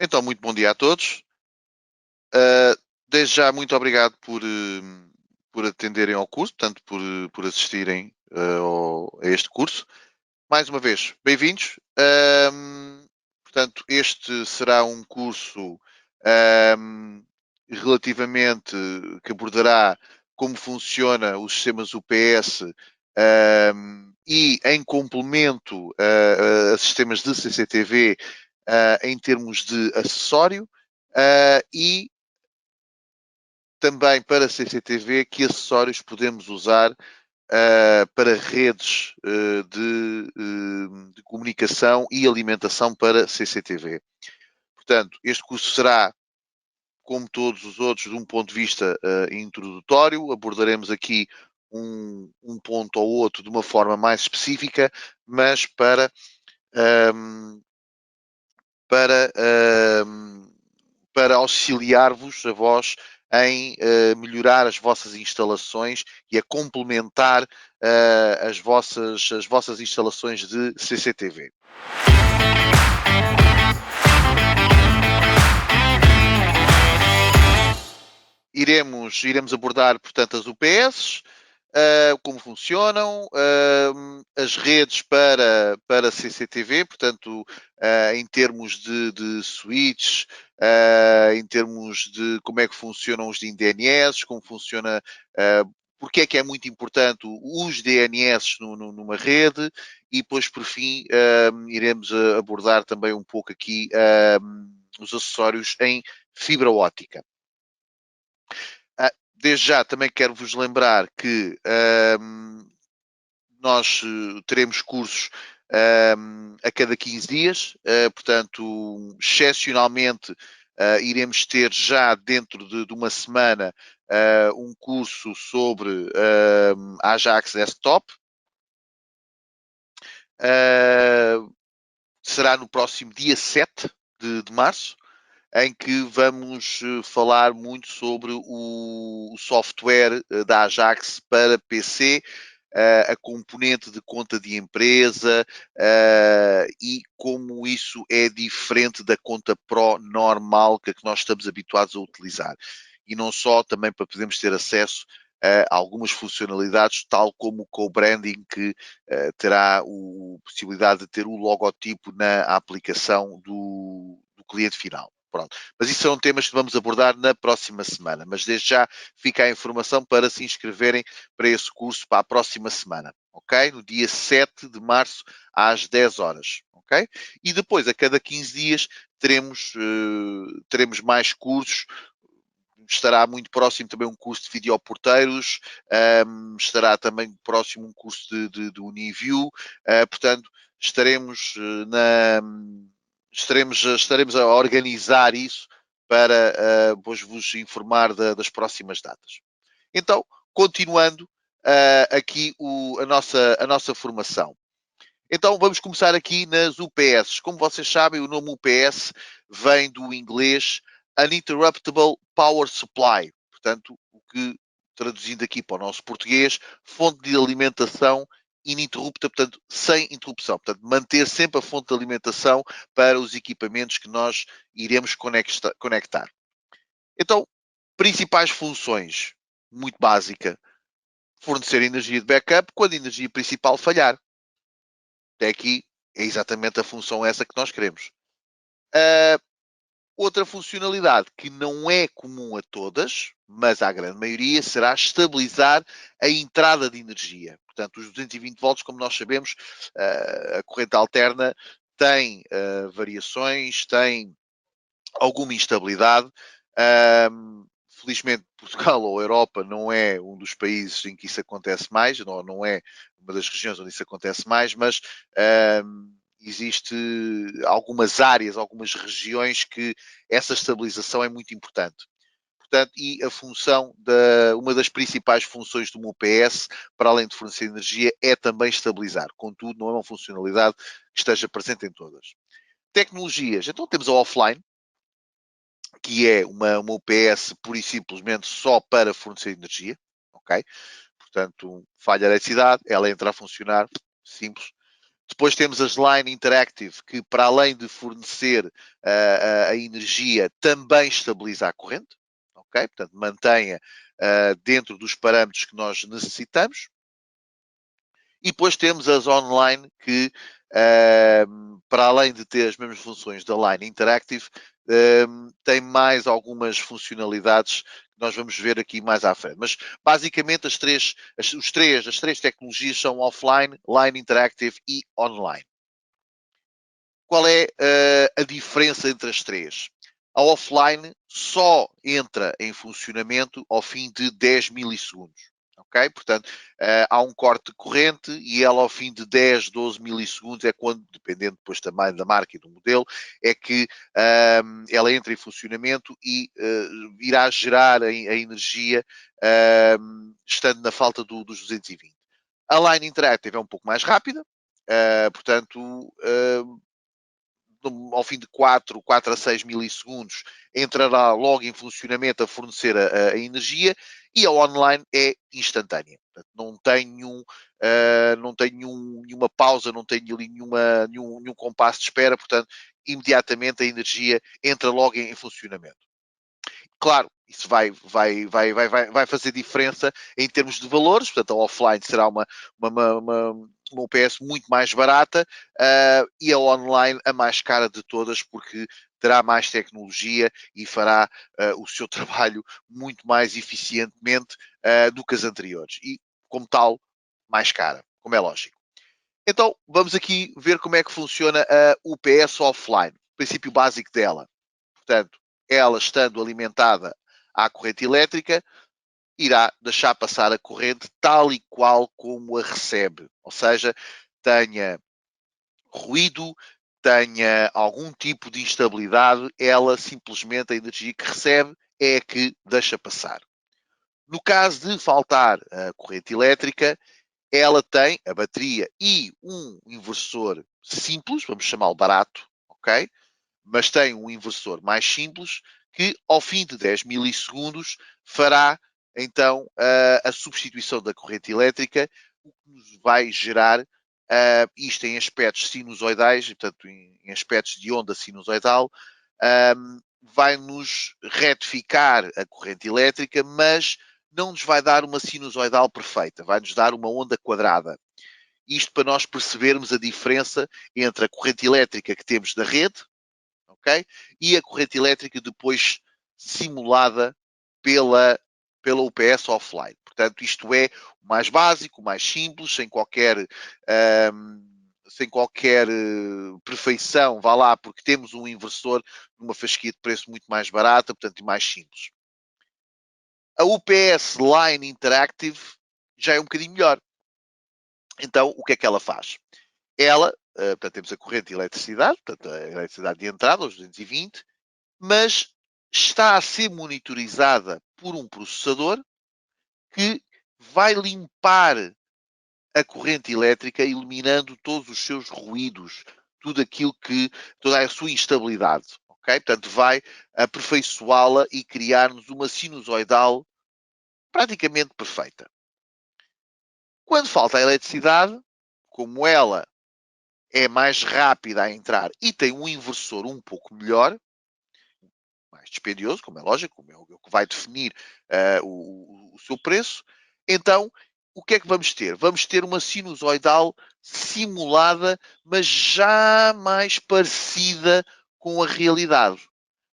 Então, muito bom dia a todos. Ah, Desde já, muito obrigado por atenderem ao curso, portanto, por assistirem a este curso. Mais uma vez, bem-vindos. Portanto, este será um curso ahm, relativamente que abordará como funciona os sistemas UPS e em complemento a sistemas de CCTV em termos de acessório e também para CCTV que acessórios podemos usar para redes de comunicação e alimentação para CCTV. Portanto, este curso será, como todos os outros, de um ponto de vista introdutório. Abordaremos aqui um ponto ou outro de uma forma mais específica, mas um, para, um, para auxiliar-vos, a vós, em melhorar as vossas instalações e a complementar as vossas instalações de CCTV. Iremos abordar, portanto, as UPS, como funcionam, as redes para CCTV, portanto, em termos de switches, em termos de como é que funcionam os DNS, como funciona, porque é que é muito importante os DNS numa rede, e depois, por fim, iremos abordar também um pouco aqui os acessórios em fibra óptica. Desde já também quero vos lembrar que nós teremos cursos a cada 15 dias, portanto, excepcionalmente, iremos ter já dentro de uma semana um curso sobre Ajax Desktop. Será no próximo dia 7 de março, em que vamos falar muito sobre o software da Ajax para PC, a componente de conta de empresa e como isso é diferente da conta Pro normal que nós estamos habituados a utilizar. E não só, também para podermos ter acesso a algumas funcionalidades, tal como o co-branding, que terá a possibilidade de ter o logotipo na aplicação do cliente final. Pronto. Mas isso são temas que vamos abordar na próxima semana. Mas desde já fica a informação para se inscreverem para esse curso para a próxima semana. Ok? No dia 7 de março, às 10 horas. Ok? E depois, a cada 15 dias, teremos mais cursos. Estará muito próximo também um curso de videoporteiros, estará também próximo um curso de Uniview, portanto, estaremos estaremos a organizar isso para vos informar das próximas datas. Então, continuando aqui a nossa formação. Então, vamos começar aqui nas UPS. Como vocês sabem, o nome UPS vem do inglês Uninterruptible Power Supply. Portanto, o que, traduzindo aqui para o nosso português, fonte de alimentação ininterrupta, portanto, sem interrupção. Portanto, manter sempre a fonte de alimentação para os equipamentos que nós iremos conectar. Então, principais funções, muito básica, fornecer energia de backup quando a energia principal falhar. Até aqui é exatamente a função essa que nós queremos. Outra funcionalidade que não é comum a todas, mas à grande maioria, será estabilizar a entrada de energia. Portanto, os 220 volts, como nós sabemos, a corrente alterna tem variações, tem alguma instabilidade. Felizmente, Portugal ou Europa não é um dos países em que isso acontece mais, não é uma das regiões onde isso acontece mais, mas existe algumas áreas, algumas regiões que essa estabilização é muito importante. Portanto, e a função uma das principais funções do UPS, para além de fornecer energia, é também estabilizar. Contudo, não é uma funcionalidade que esteja presente em todas. Tecnologias. Então temos a offline, que é uma UPS pura e simplesmente só para fornecer energia, ok? Portanto, falha a eletricidade, ela entra a funcionar, simples. Depois temos as Line Interactive, que para além de fornecer a energia, também estabiliza a corrente, ok? Portanto, mantenha dentro dos parâmetros que nós necessitamos. E depois temos as online que, para além de ter as mesmas funções da Line Interactive, tem mais algumas funcionalidades que nós vamos ver aqui mais à frente. Mas basicamente as três tecnologias são offline, Line Interactive e online. Qual é a diferença entre as três? A offline só entra em funcionamento ao fim de 10 milissegundos. Ok? Portanto, há um corte de corrente e ela ao fim de 10, 12 milissegundos é quando, dependendo depois também da marca e do modelo, é que ela entra em funcionamento e irá gerar a energia estando na falta dos 220. A Line Interactive é um pouco mais rápida, portanto, ao fim de 4 a 6 milissegundos, entrará logo em funcionamento a fornecer a energia e a online é instantânea. Portanto, não tem nenhuma pausa, não tem ali nenhum compasso de espera, portanto, imediatamente a energia entra logo em funcionamento. Claro, isso vai fazer diferença em termos de valores, portanto a offline será uma UPS muito mais barata e a online a mais cara de todas porque terá mais tecnologia e fará o seu trabalho muito mais eficientemente do que as anteriores e como tal mais cara, como é lógico. Então vamos aqui ver como é que funciona a UPS offline, o princípio básico dela. Portanto, ela estando alimentada à corrente elétrica, irá deixar passar a corrente tal e qual como a recebe. Ou seja, tenha ruído, tenha algum tipo de instabilidade, ela simplesmente a energia que recebe é a que deixa passar. No caso de faltar a corrente elétrica, ela tem a bateria e um inversor simples, vamos chamá-lo barato, ok? Mas tem um inversor mais simples que, ao fim de 10 milissegundos, fará então a substituição da corrente elétrica, o que nos vai gerar isto em aspectos sinusoidais, portanto, em aspectos de onda sinusoidal, vai-nos retificar a corrente elétrica, mas não nos vai dar uma sinusoidal perfeita, vai-nos dar uma onda quadrada. Isto para nós percebermos a diferença entre a corrente elétrica que temos da rede, ok? E a corrente elétrica depois simulada pela, pela UPS offline. Portanto, isto é o mais básico, o mais simples, sem qualquer perfeição, vá lá, porque temos um inversor numa fasquia de preço muito mais barata, portanto, e mais simples. A UPS Line Interactive já é um bocadinho melhor. Então, o que é que ela faz? Ela, portanto, temos a corrente de eletricidade, portanto, a eletricidade de entrada, os 220, mas está a ser monitorizada por um processador que vai limpar a corrente elétrica, eliminando todos os seus ruídos, tudo aquilo que, toda a sua instabilidade. Okay? Portanto, vai aperfeiçoá-la e criar-nos uma sinusoidal praticamente perfeita. Quando falta a eletricidade, como ela é mais rápida a entrar e tem um inversor um pouco melhor, mais dispendioso, como é lógico, como é o que vai definir o seu preço, então o que é que vamos ter? Vamos ter uma sinusoidal simulada, mas já mais parecida com a realidade.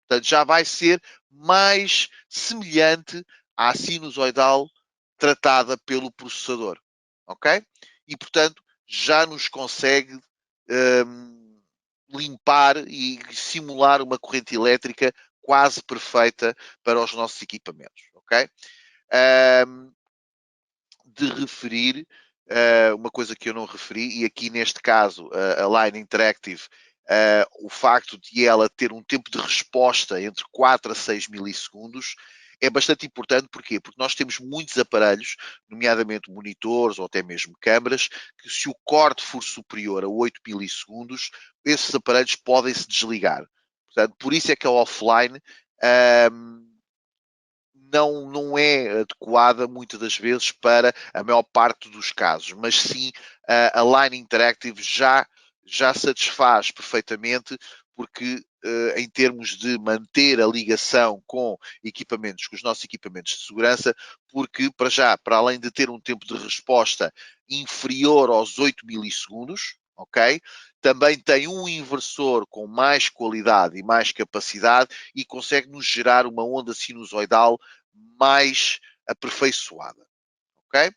Portanto, já vai ser mais semelhante à sinusoidal tratada pelo processador. Ok? E, portanto, já nos consegue limpar e simular uma corrente elétrica quase perfeita para os nossos equipamentos. Ok? De referir uma coisa que eu não referi, e aqui neste caso a Line Interactive, o facto de ela ter um tempo de resposta entre 4 a 6 milissegundos é bastante importante. Porquê? Porque nós temos muitos aparelhos, nomeadamente monitores ou até mesmo câmaras, que se o corte for superior a 8 milissegundos, esses aparelhos podem se desligar. Portanto, por isso é que a offline não é adequada muitas das vezes para a maior parte dos casos, mas sim a Line Interactive já satisfaz perfeitamente, porque em termos de manter a ligação com equipamentos, com os nossos equipamentos de segurança, porque para já, para além de ter um tempo de resposta inferior aos 8 milissegundos, ok? Também tem um inversor com mais qualidade e mais capacidade e consegue nos gerar uma onda sinusoidal mais aperfeiçoada, ok?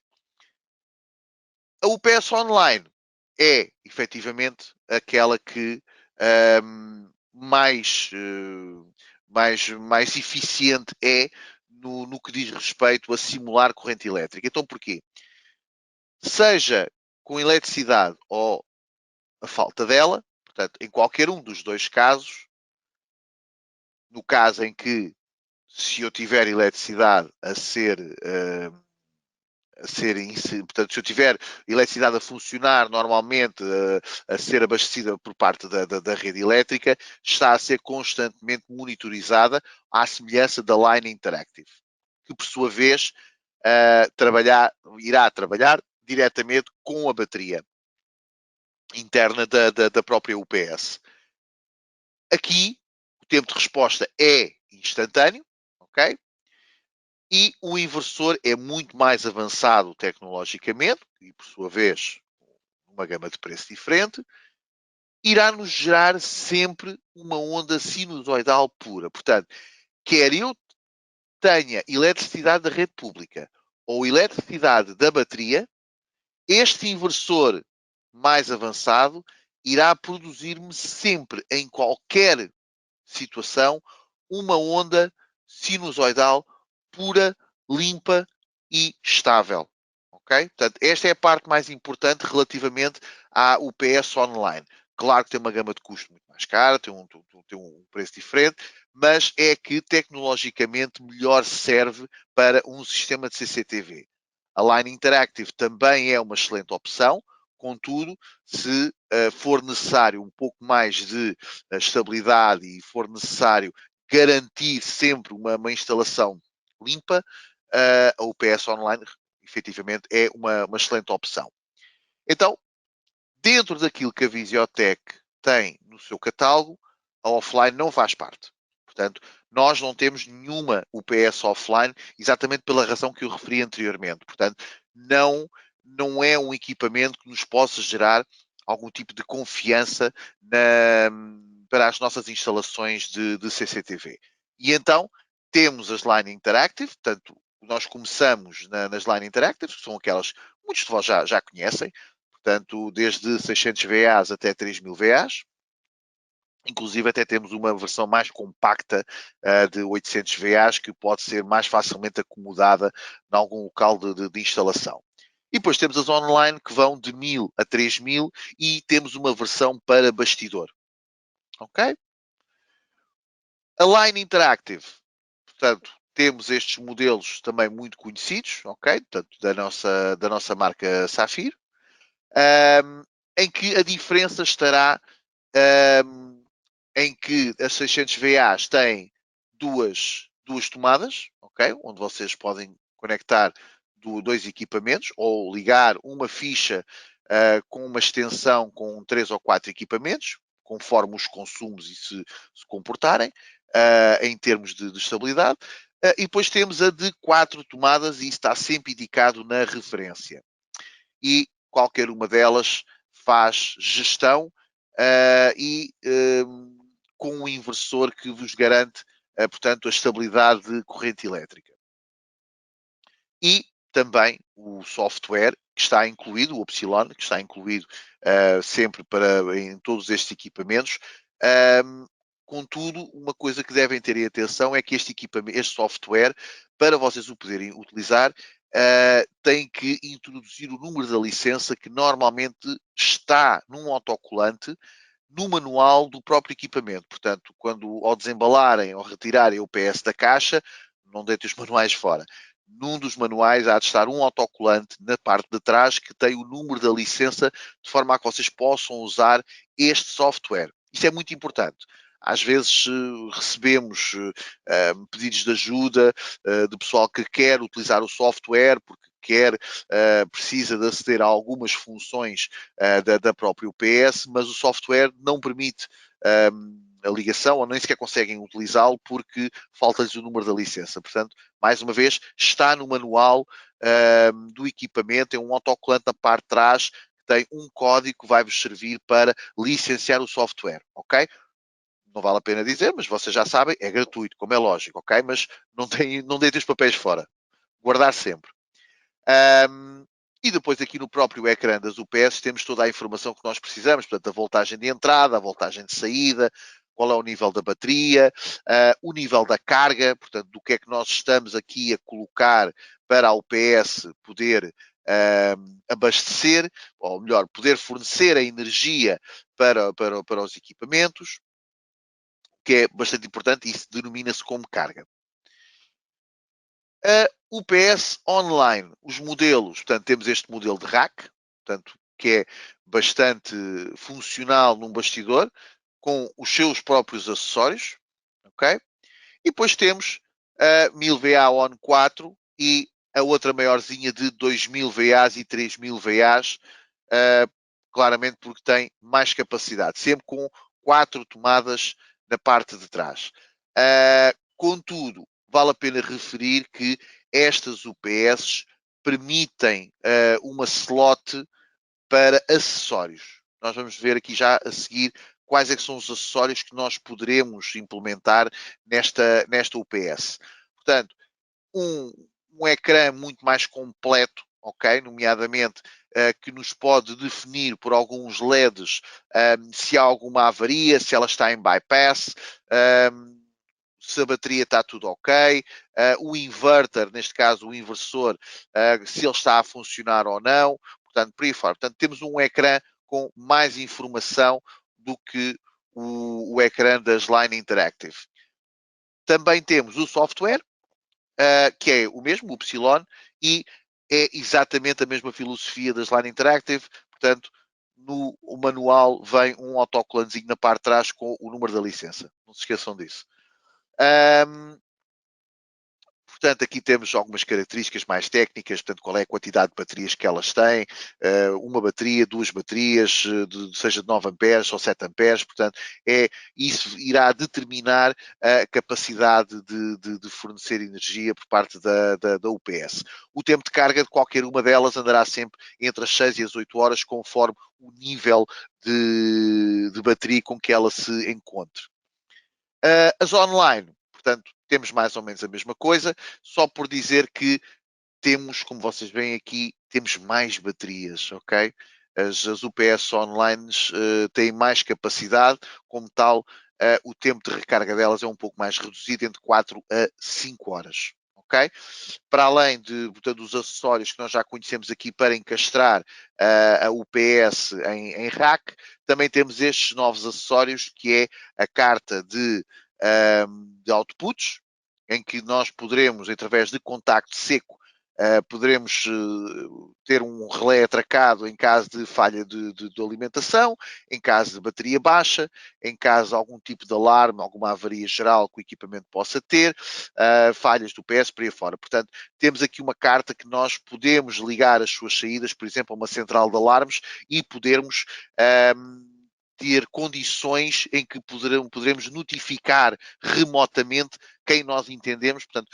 A UPS Online é, efetivamente, aquela que mais eficiente é no que diz respeito a simular corrente elétrica. Então, porquê? Seja com eletricidade ou a falta dela, portanto, em qualquer um dos dois casos, no caso em que se eu tiver eletricidade portanto, se eu tiver eletricidade a funcionar normalmente, a ser abastecida por parte da rede elétrica, está a ser constantemente monitorizada à semelhança da Line Interactive, que por sua vez irá trabalhar diretamente com a bateria interna da própria UPS. Aqui, o tempo de resposta é instantâneo, ok? E o inversor é muito mais avançado tecnologicamente, e por sua vez, uma gama de preço diferente, irá nos gerar sempre uma onda sinusoidal pura. Portanto, quer eu tenha eletricidade da rede pública ou eletricidade da bateria, este inversor mais avançado irá produzir-me sempre, em qualquer situação, uma onda sinusoidal pura, limpa e estável. Ok? Portanto, esta é a parte mais importante relativamente à UPS Online. Claro que tem uma gama de custo muito mais cara, tem um preço diferente, mas é que tecnologicamente melhor serve para um sistema de CCTV. A Line Interactive também é uma excelente opção, contudo, se for necessário um pouco mais de estabilidade e for necessário garantir sempre uma instalação limpa, a UPS Online efetivamente é uma excelente opção. Então, dentro daquilo que a Visiotech tem no seu catálogo, a offline não faz parte. Portanto, nós não temos nenhuma UPS offline, exatamente pela razão que eu referi anteriormente. Portanto, não é um equipamento que nos possa gerar algum tipo de confiança para as nossas instalações de CCTV. E então, temos as Line Interactive, portanto, nós começamos nas Line Interactive, que são aquelas que muitos de vós já conhecem, portanto, desde 600 VAs até 3000 VAs. Inclusive, até temos uma versão mais compacta de 800 VAs que pode ser mais facilmente acomodada em algum local de instalação. E depois temos as online que vão de 1000 a 3000 e temos uma versão para bastidor. Ok? A Line Interactive, portanto, temos estes modelos também muito conhecidos, ok? Portanto, da nossa marca Safir, um, em que a diferença estará um, em que as 600 VAs têm duas tomadas, ok? Onde vocês podem conectar dois equipamentos ou ligar uma ficha com uma extensão com 3 ou 4 equipamentos, conforme os consumos e se comportarem, em termos de estabilidade. E depois temos a de 4 tomadas e isso está sempre indicado na referência. E qualquer uma delas faz gestão e com um inversor que vos garante, portanto, a estabilidade de corrente elétrica. E também o software que está incluído, o Epsilon, que está incluído sempre em todos estes equipamentos. Contudo, uma coisa que devem ter em atenção é que este software, para vocês o poderem utilizar, tem que introduzir o número da licença que normalmente está num autocolante no manual do próprio equipamento. Portanto, quando ao desembalarem ou retirarem o PS da caixa, não deitem os manuais fora. Num dos manuais há de estar um autocolante na parte de trás que tem o número da licença de forma a que vocês possam usar este software. Isto é muito importante. às vezes recebemos pedidos de ajuda de pessoal que quer utilizar o software porque precisa de aceder a algumas funções da própria UPS, mas o software não permite a ligação ou nem sequer conseguem utilizá-lo porque falta-lhes o número da licença. Portanto, mais uma vez, está no manual do equipamento, é um autocolante na parte de trás que tem um código que vai vos servir para licenciar o software, ok? Não vale a pena dizer, mas vocês já sabem, é gratuito, como é lógico, ok? Mas não deitem os papéis fora. Guardar sempre. E depois aqui no próprio ecrã das UPS temos toda a informação que nós precisamos, portanto, a voltagem de entrada, a voltagem de saída, qual é o nível da bateria, o nível da carga, portanto, do que é que nós estamos aqui a colocar para a UPS poder abastecer, ou melhor, poder fornecer a energia para os equipamentos, que é bastante importante e isso denomina-se como carga. A UPS online, os modelos, portanto, temos este modelo de rack, portanto, que é bastante funcional num bastidor, com os seus próprios acessórios, ok? E depois temos a 1000 VA On 4 e a outra maiorzinha de 2000 VAs e 3000 VAs, claramente porque tem mais capacidade, sempre com 4 tomadas na parte de trás. Contudo, vale a pena referir que estas UPS permitem uma slot para acessórios. Nós vamos ver aqui já a seguir quais é que são os acessórios que nós poderemos implementar nesta UPS. Portanto, um ecrã muito mais completo, ok? Nomeadamente que nos pode definir por alguns LEDs se há alguma avaria, se ela está em bypass, se a bateria está tudo ok, o inverter, neste caso o inversor, se ele está a funcionar ou não, portanto, por aí fora. Portanto, temos um ecrã com mais informação do que o ecrã das Line Interactive. Também temos o software, que é o mesmo, o Epsilon, e é exatamente a mesma filosofia das Line Interactive, portanto, no manual vem um autocolantezinho na parte de trás com o número da licença. Não se esqueçam disso. Portanto, aqui temos algumas características mais técnicas, portanto, qual é a quantidade de baterias que elas têm, uma bateria, duas baterias, seja de 9 amperes ou 7 amperes, portanto, isso irá determinar a capacidade de fornecer energia por parte da UPS. O tempo de carga de qualquer uma delas andará sempre entre as 6 e as 8 horas, conforme o nível de bateria com que ela se encontre. As online, portanto, temos mais ou menos a mesma coisa, só por dizer que temos, como vocês veem aqui, temos mais baterias, ok? As UPS online têm mais capacidade, como tal, o tempo de recarga delas é um pouco mais reduzido, entre 4 a 5 horas. Ok? Para além portanto, dos acessórios que nós já conhecemos aqui para encastrar a UPS em rack, também temos estes novos acessórios, que é a carta de outputs, em que nós poderemos, através de contacto seco, poderemos ter um relé atracado em caso de falha de alimentação, em caso de bateria baixa, em caso de algum tipo de alarme, alguma avaria geral que o equipamento possa ter, falhas do PS, por aí fora. Portanto, temos aqui uma carta que nós podemos ligar as suas saídas, por exemplo, a uma central de alarmes e podermos ter condições em que poderemos notificar remotamente quem nós entendemos, portanto,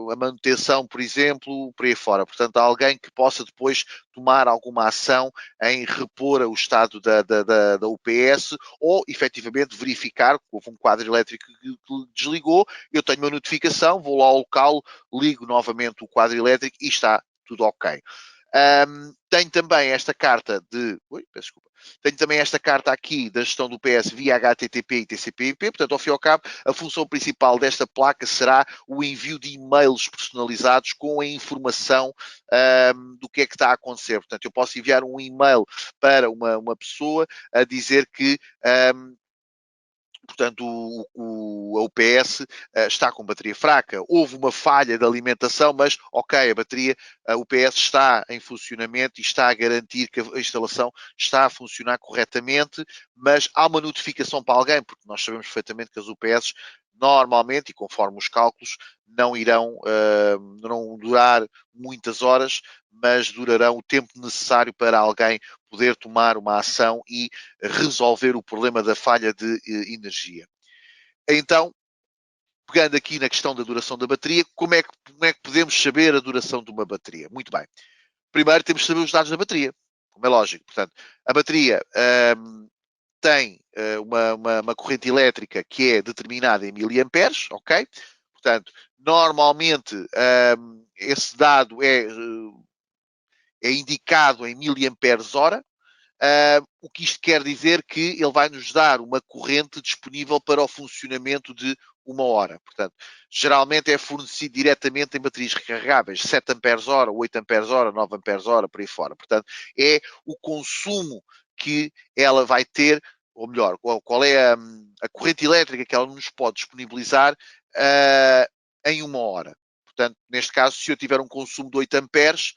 a manutenção, por exemplo, por aí fora. Portanto, alguém que possa depois tomar alguma ação em repor o estado da UPS ou, efetivamente, verificar que houve um quadro elétrico que desligou, eu tenho uma notificação, vou lá ao local, ligo novamente o quadro elétrico e está tudo ok. Tenho também esta carta de... Ui, peço desculpa. Tenho também esta carta aqui da gestão do PS via HTTP e TCP/IP. Portanto, ao fim e ao cabo, a função principal desta placa será o envio de e-mails personalizados com a informação do que é que está a acontecer. Portanto, eu posso enviar um e-mail para uma pessoa a dizer que portanto, a UPS está com bateria fraca, houve uma falha de alimentação, mas ok, a UPS está em funcionamento e está a garantir que a instalação está a funcionar corretamente, mas há uma notificação para alguém, porque nós sabemos perfeitamente que as UPS normalmente, e conforme os cálculos, não durar muitas horas, mas durarão o tempo necessário para alguém poder tomar uma ação e resolver o problema da falha de energia. Então, pegando aqui na questão da duração da bateria, como é que podemos saber a duração de uma bateria? Muito bem. Primeiro temos que saber os dados da bateria, como é lógico. Portanto, a bateria tem uma corrente elétrica que é determinada em miliamperes, ok? Portanto, normalmente esse dado é indicado em miliamperes hora. O que isto quer dizer que ele vai nos dar uma corrente disponível para o funcionamento de uma hora. Portanto, geralmente é fornecido diretamente em baterias recarregáveis, 7 amperes hora, 8 amperes hora, 9 amperes hora, por aí fora. Portanto, é o consumo que ela vai ter, ou melhor, qual é a corrente elétrica que ela nos pode disponibilizar em uma hora. Portanto, neste caso, se eu tiver um consumo de 8 amperes,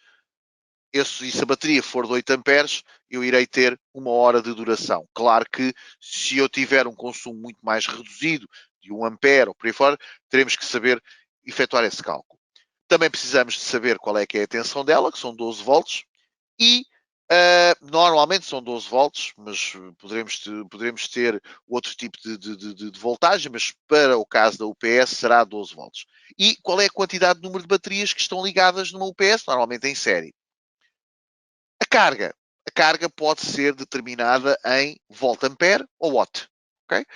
e se a bateria for de 8 amperes, eu irei ter uma hora de duração. Claro que se eu tiver um consumo muito mais reduzido, de 1 ampere ou por aí fora, teremos que saber efetuar esse cálculo. Também precisamos de saber qual é que é a tensão dela, que são 12 volts, e normalmente são 12 volts, mas poderemos ter outro tipo de voltagem, mas para o caso da UPS será 12 volts. E qual é a quantidade de número de baterias que estão ligadas numa UPS, normalmente em série? A carga. A carga pode ser determinada em volt-ampere ou watt. Okay?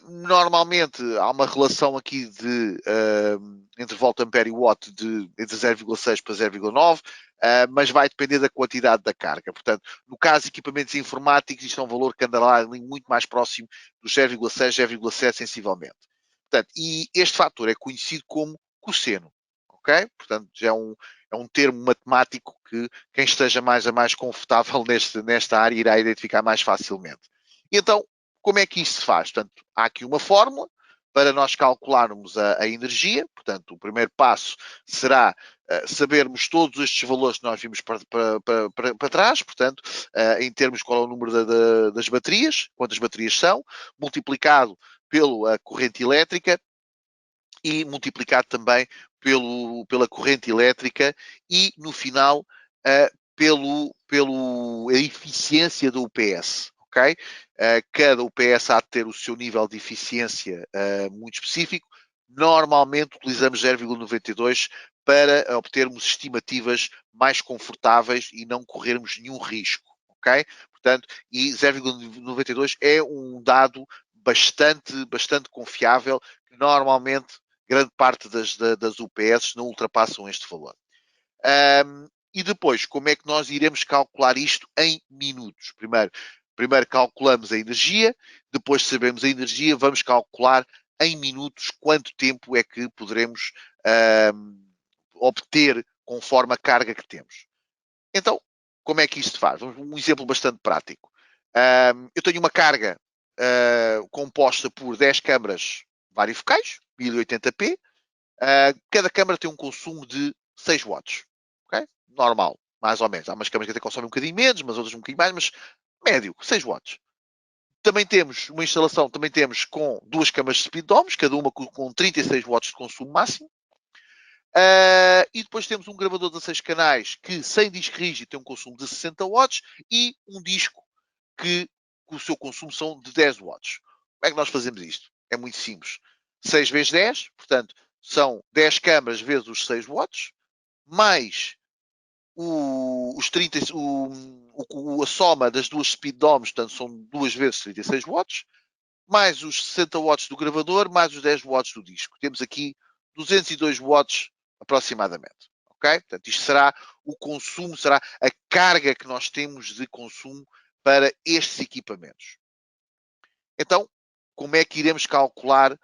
Normalmente há uma relação aqui entre volt-ampere e watt entre 0,6 para 0,9, mas vai depender da quantidade da carga. Portanto, no caso de equipamentos informáticos, isto é um valor que andará ali muito mais próximo dos 0,6, 0,7 sensivelmente. Portanto, e este fator é conhecido como cosseno. Ok? Portanto, já é um termo matemático que quem esteja mais confortável nesta área irá identificar mais facilmente. E então, como é que isso se faz? Portanto, há aqui uma fórmula para nós calcularmos a energia. Portanto, o primeiro passo será sabermos todos estes valores que nós vimos para trás, portanto, em termos qual é o número das baterias, quantas baterias são, multiplicado pela corrente elétrica e multiplicado também pela corrente elétrica e, no final, a eficiência do UPS. Okay? Cada UPS há de ter o seu nível de eficiência muito específico. Normalmente utilizamos 0,92 para obtermos estimativas mais confortáveis e não corrermos nenhum risco. Okay? Portanto, e 0,92 é um dado bastante confiável, que normalmente grande parte das UPS não ultrapassam este valor. E depois, como é que nós iremos calcular isto em minutos? Primeiro calculamos a energia, depois sabemos a energia, vamos calcular em minutos quanto tempo é que poderemos obter conforme a carga que temos. Então, como é que isto se faz? Um exemplo bastante prático. Eu tenho uma carga composta por 10 câmaras varifocais, 1080p. Cada câmara tem um consumo de 6 watts. Okay? Normal, mais ou menos. Há umas câmaras que até consomem um bocadinho menos, mas outras um bocadinho mais, mas médio, 6 watts. Também temos uma instalação, também temos com duas câmaras de speed DOMs, cada uma com 36 watts de consumo máximo. E depois temos um gravador de 16 canais que, sem disco rígido, tem um consumo de 60 watts e um disco que o seu consumo são de 10 watts. Como é que nós fazemos isto? É muito simples. 6 vezes 10, portanto, são 10 câmaras vezes os 6 watts, mais os 30, a soma das duas speed DOMs, portanto, são 2 vezes 36 watts, mais os 60 watts do gravador, mais os 10 watts do disco. Temos aqui 202 watts aproximadamente. Ok? Portanto, isto será o consumo, será a carga que nós temos de consumo para estes equipamentos. Então, como é que iremos calcular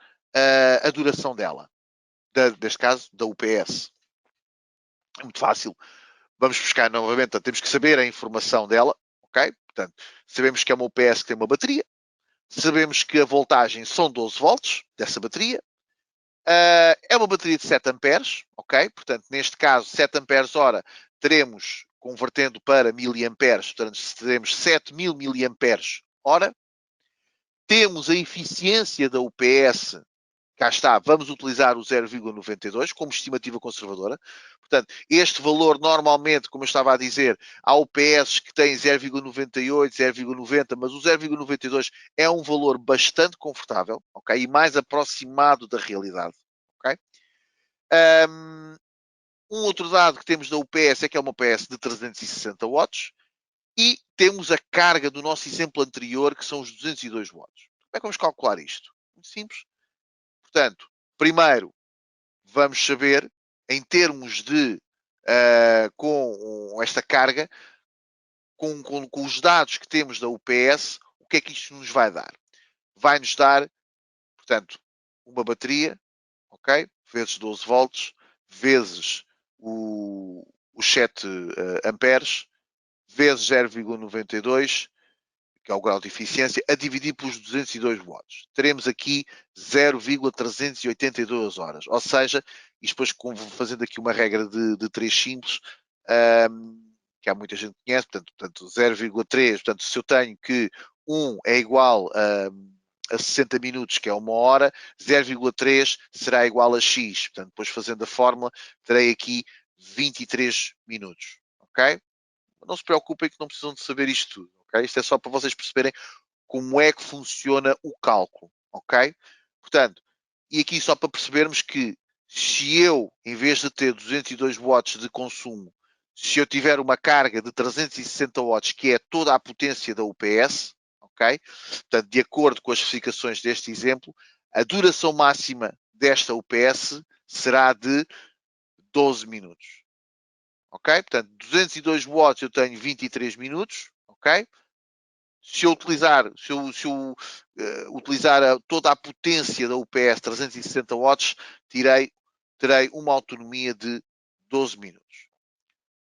a duração dela? Neste caso, da UPS. É muito fácil. Vamos buscar novamente, temos que saber a informação dela, ok? Portanto, sabemos que é uma UPS que tem uma bateria, Sabemos que a voltagem são 12 volts dessa bateria. É uma bateria de 7 amperes, ok? Portanto, neste caso, 7 amperes hora, teremos, convertendo para miliamperes, portanto, teremos 7000 miliamperes hora. Temos a eficiência da UPS, cá está, vamos utilizar o 0,92 como estimativa conservadora. Portanto, este valor normalmente, como eu estava a dizer, há UPS que têm 0,98, 0,90, mas o 0,92 é um valor bastante confortável, ok? E mais aproximado da realidade, ok? Um outro dado que temos da UPS é que é uma UPS de 360 watts e temos a carga do nosso exemplo anterior, que são os 202 watts. Como é que vamos calcular isto? Muito simples. Portanto, primeiro, vamos saber, em termos de, com esta carga, com os dados que temos da UPS, o que é que isto nos vai dar? Vai-nos dar, portanto, uma bateria, ok? Vezes 12 volts, vezes os 7 amperes, vezes 0,92, que é o grau de eficiência, a dividir pelos 202 watts. Teremos aqui 0,382 horas. Ou seja, isto depois fazendo aqui uma regra de 3 simples, que há muita gente que conhece, portanto 0,3, portanto, se eu tenho que 1 é igual a 60 minutos, que é uma hora, 0,3 será igual a X. Portanto, depois fazendo a fórmula, terei aqui 23 minutos. Ok? Não se preocupem que não precisam de saber isto tudo. Okay? Isto é só para vocês perceberem como é que funciona o cálculo. Ok? Portanto, e aqui só para percebermos que se eu, em vez de ter 202 watts de consumo, se eu tiver uma carga de 360 watts, que é toda a potência da UPS, ok? Portanto, de acordo com as especificações deste exemplo, a duração máxima desta UPS será de 12 minutos. Ok? Portanto, 202 watts eu tenho 23 minutos, ok? Se eu utilizar, utilizar toda a potência da UPS 360 watts, terei uma autonomia de 12 minutos.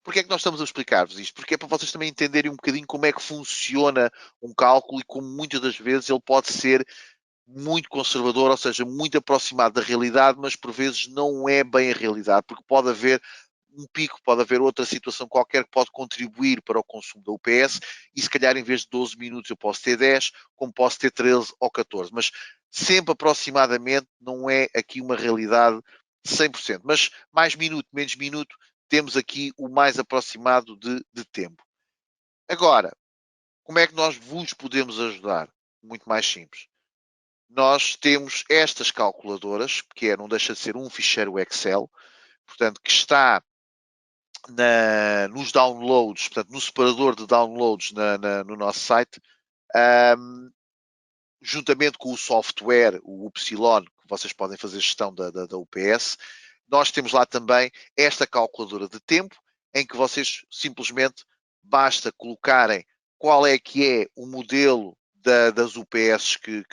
Porquê é que nós estamos a explicar-vos isto? Porque é para vocês também entenderem um bocadinho como é que funciona um cálculo e como muitas das vezes ele pode ser muito conservador, ou seja, muito aproximado da realidade, mas por vezes não é bem a realidade, porque pode haver um pico, pode haver outra situação qualquer que pode contribuir para o consumo da UPS e se calhar em vez de 12 minutos eu posso ter 10, como posso ter 13 ou 14, mas sempre aproximadamente não é aqui uma realidade 100%, mas mais minuto, menos minuto, temos aqui o mais aproximado de tempo. Agora, como é que nós vos podemos ajudar? Muito mais simples. Nós temos estas calculadoras, que não deixa de ser um ficheiro Excel, portanto, que está nos downloads, portanto, no separador de downloads no nosso site, juntamente com o software, o Upsilon, que vocês podem fazer gestão da UPS, nós temos lá também esta calculadora de tempo, em que vocês simplesmente basta colocarem qual é que é o modelo das UPS que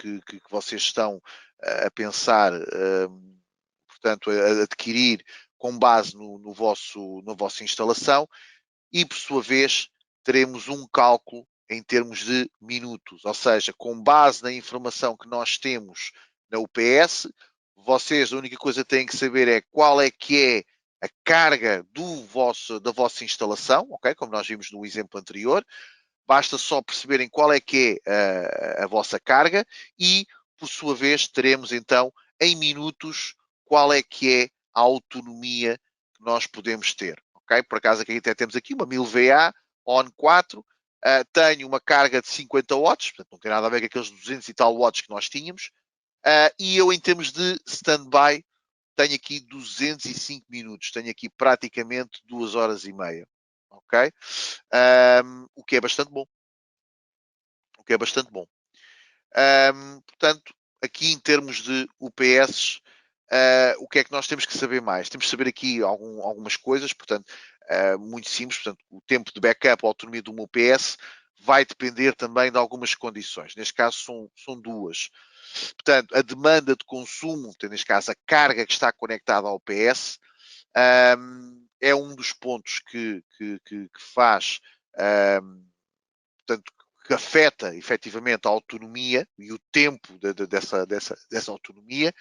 vocês estão a pensar, portanto, a adquirir com base na vossa instalação e, por sua vez, teremos um cálculo em termos de minutos, ou seja, com base na informação que nós temos na UPS, vocês a única coisa que têm que saber é qual é que é a carga da vossa instalação, ok? Como nós vimos no exemplo anterior, basta só perceberem qual é que é a vossa carga e, por sua vez, teremos então em minutos qual é que é a autonomia que nós podemos ter. Okay? Por acaso aqui até temos aqui uma 1000 VA ON 4, tenho uma carga de 50 watts, portanto não tem nada a ver com aqueles 200 e tal watts que nós tínhamos, e eu em termos de standby tenho aqui 205 minutos, tenho aqui praticamente 2 horas e meia. Ok? O que é bastante bom. O que é bastante bom. Portanto, aqui em termos de UPS, o que é que nós temos que saber mais? Temos que saber aqui algumas coisas, portanto, muito simples, portanto, o tempo de backup, a autonomia de uma UPS vai depender também de algumas condições. Neste caso são duas. Portanto, a demanda de consumo, portanto, neste caso a carga que está conectada ao UPS, é um dos pontos que faz, portanto, que afeta efetivamente a autonomia e o tempo dessa autonomia,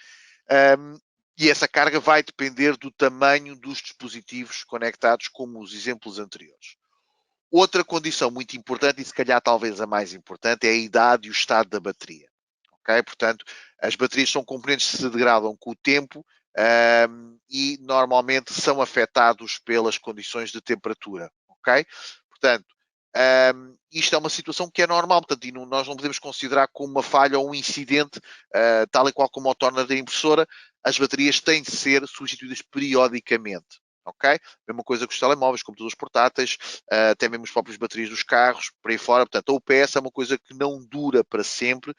e essa carga vai depender do tamanho dos dispositivos conectados, como os exemplos anteriores. Outra condição muito importante, e se calhar talvez a mais importante, é a idade e o estado da bateria. Okay? Portanto, as baterias são componentes que se degradam com o tempo e normalmente são afetados pelas condições de temperatura. Okay? Portanto, isto é uma situação que é normal, portanto, e nós não podemos considerar como uma falha ou um incidente, tal e qual como o torna da impressora. As baterias têm de ser substituídas periodicamente. Ok? Mesma coisa com os telemóveis, computadores portáteis, até mesmo as próprias baterias dos carros, por aí fora. Portanto, a UPS é uma coisa que não dura para sempre.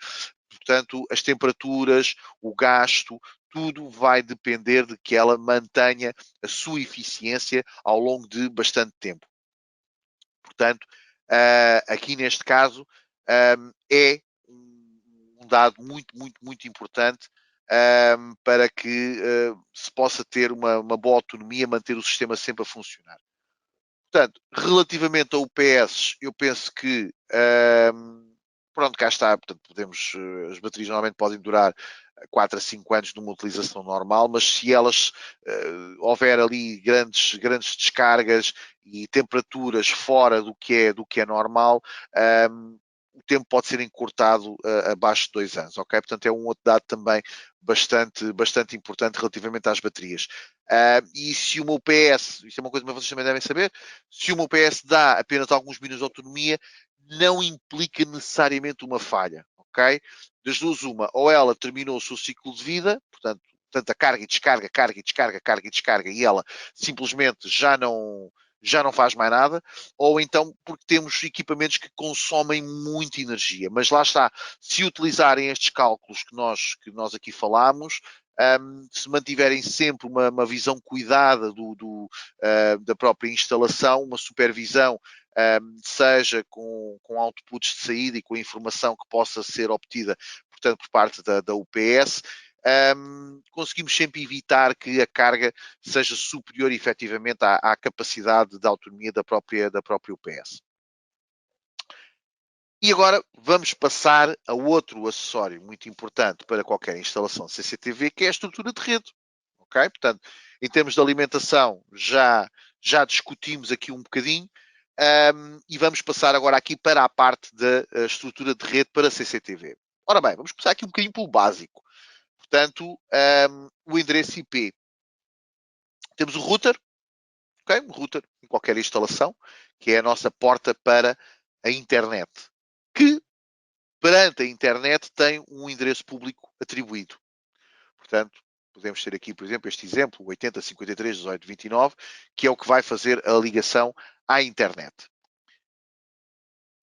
Portanto, as temperaturas, o gasto, tudo vai depender de que ela mantenha a sua eficiência ao longo de bastante tempo. Portanto, aqui neste caso, é um dado muito, muito, muito importante para que se possa ter uma boa autonomia, manter o sistema sempre a funcionar. Portanto, relativamente ao UPS, eu penso que pronto, cá está. Portanto, as baterias normalmente podem durar 4 a 5 anos numa utilização normal, mas se elas houver ali grandes descargas e temperaturas fora do que é normal, o tempo pode ser encurtado abaixo de 2 anos, ok? Portanto, é um outro dado também bastante importante relativamente às baterias. E se uma UPS, isto é uma coisa que vocês também devem saber, se uma UPS dá apenas alguns minutos de autonomia, não implica necessariamente uma falha, ok? Das duas, uma, ou ela terminou o seu ciclo de vida, portanto a carga e descarga, carga e descarga, carga e descarga, e ela simplesmente já não faz mais nada, ou então porque temos equipamentos que consomem muita energia. Mas lá está, se utilizarem estes cálculos que nós aqui falámos, se mantiverem sempre uma visão cuidada da própria instalação, uma supervisão, seja com outputs de saída e com a informação que possa ser obtida, portanto, por parte da UPS, conseguimos sempre evitar que a carga seja superior efetivamente à capacidade de autonomia da própria UPS. E agora vamos passar a outro acessório muito importante para qualquer instalação CCTV, que é a estrutura de rede. Okay? Portanto, em termos de alimentação, já discutimos aqui um bocadinho, e vamos passar agora aqui para a parte da estrutura de rede para CCTV. Ora bem, vamos começar aqui um bocadinho pelo básico. Portanto, o endereço IP. Temos o router, okay? Um router em qualquer instalação, que é a nossa porta para a internet, que perante a internet tem um endereço público atribuído. Portanto, podemos ter aqui, por exemplo, este exemplo, 80531829, que é o que vai fazer a ligação à internet.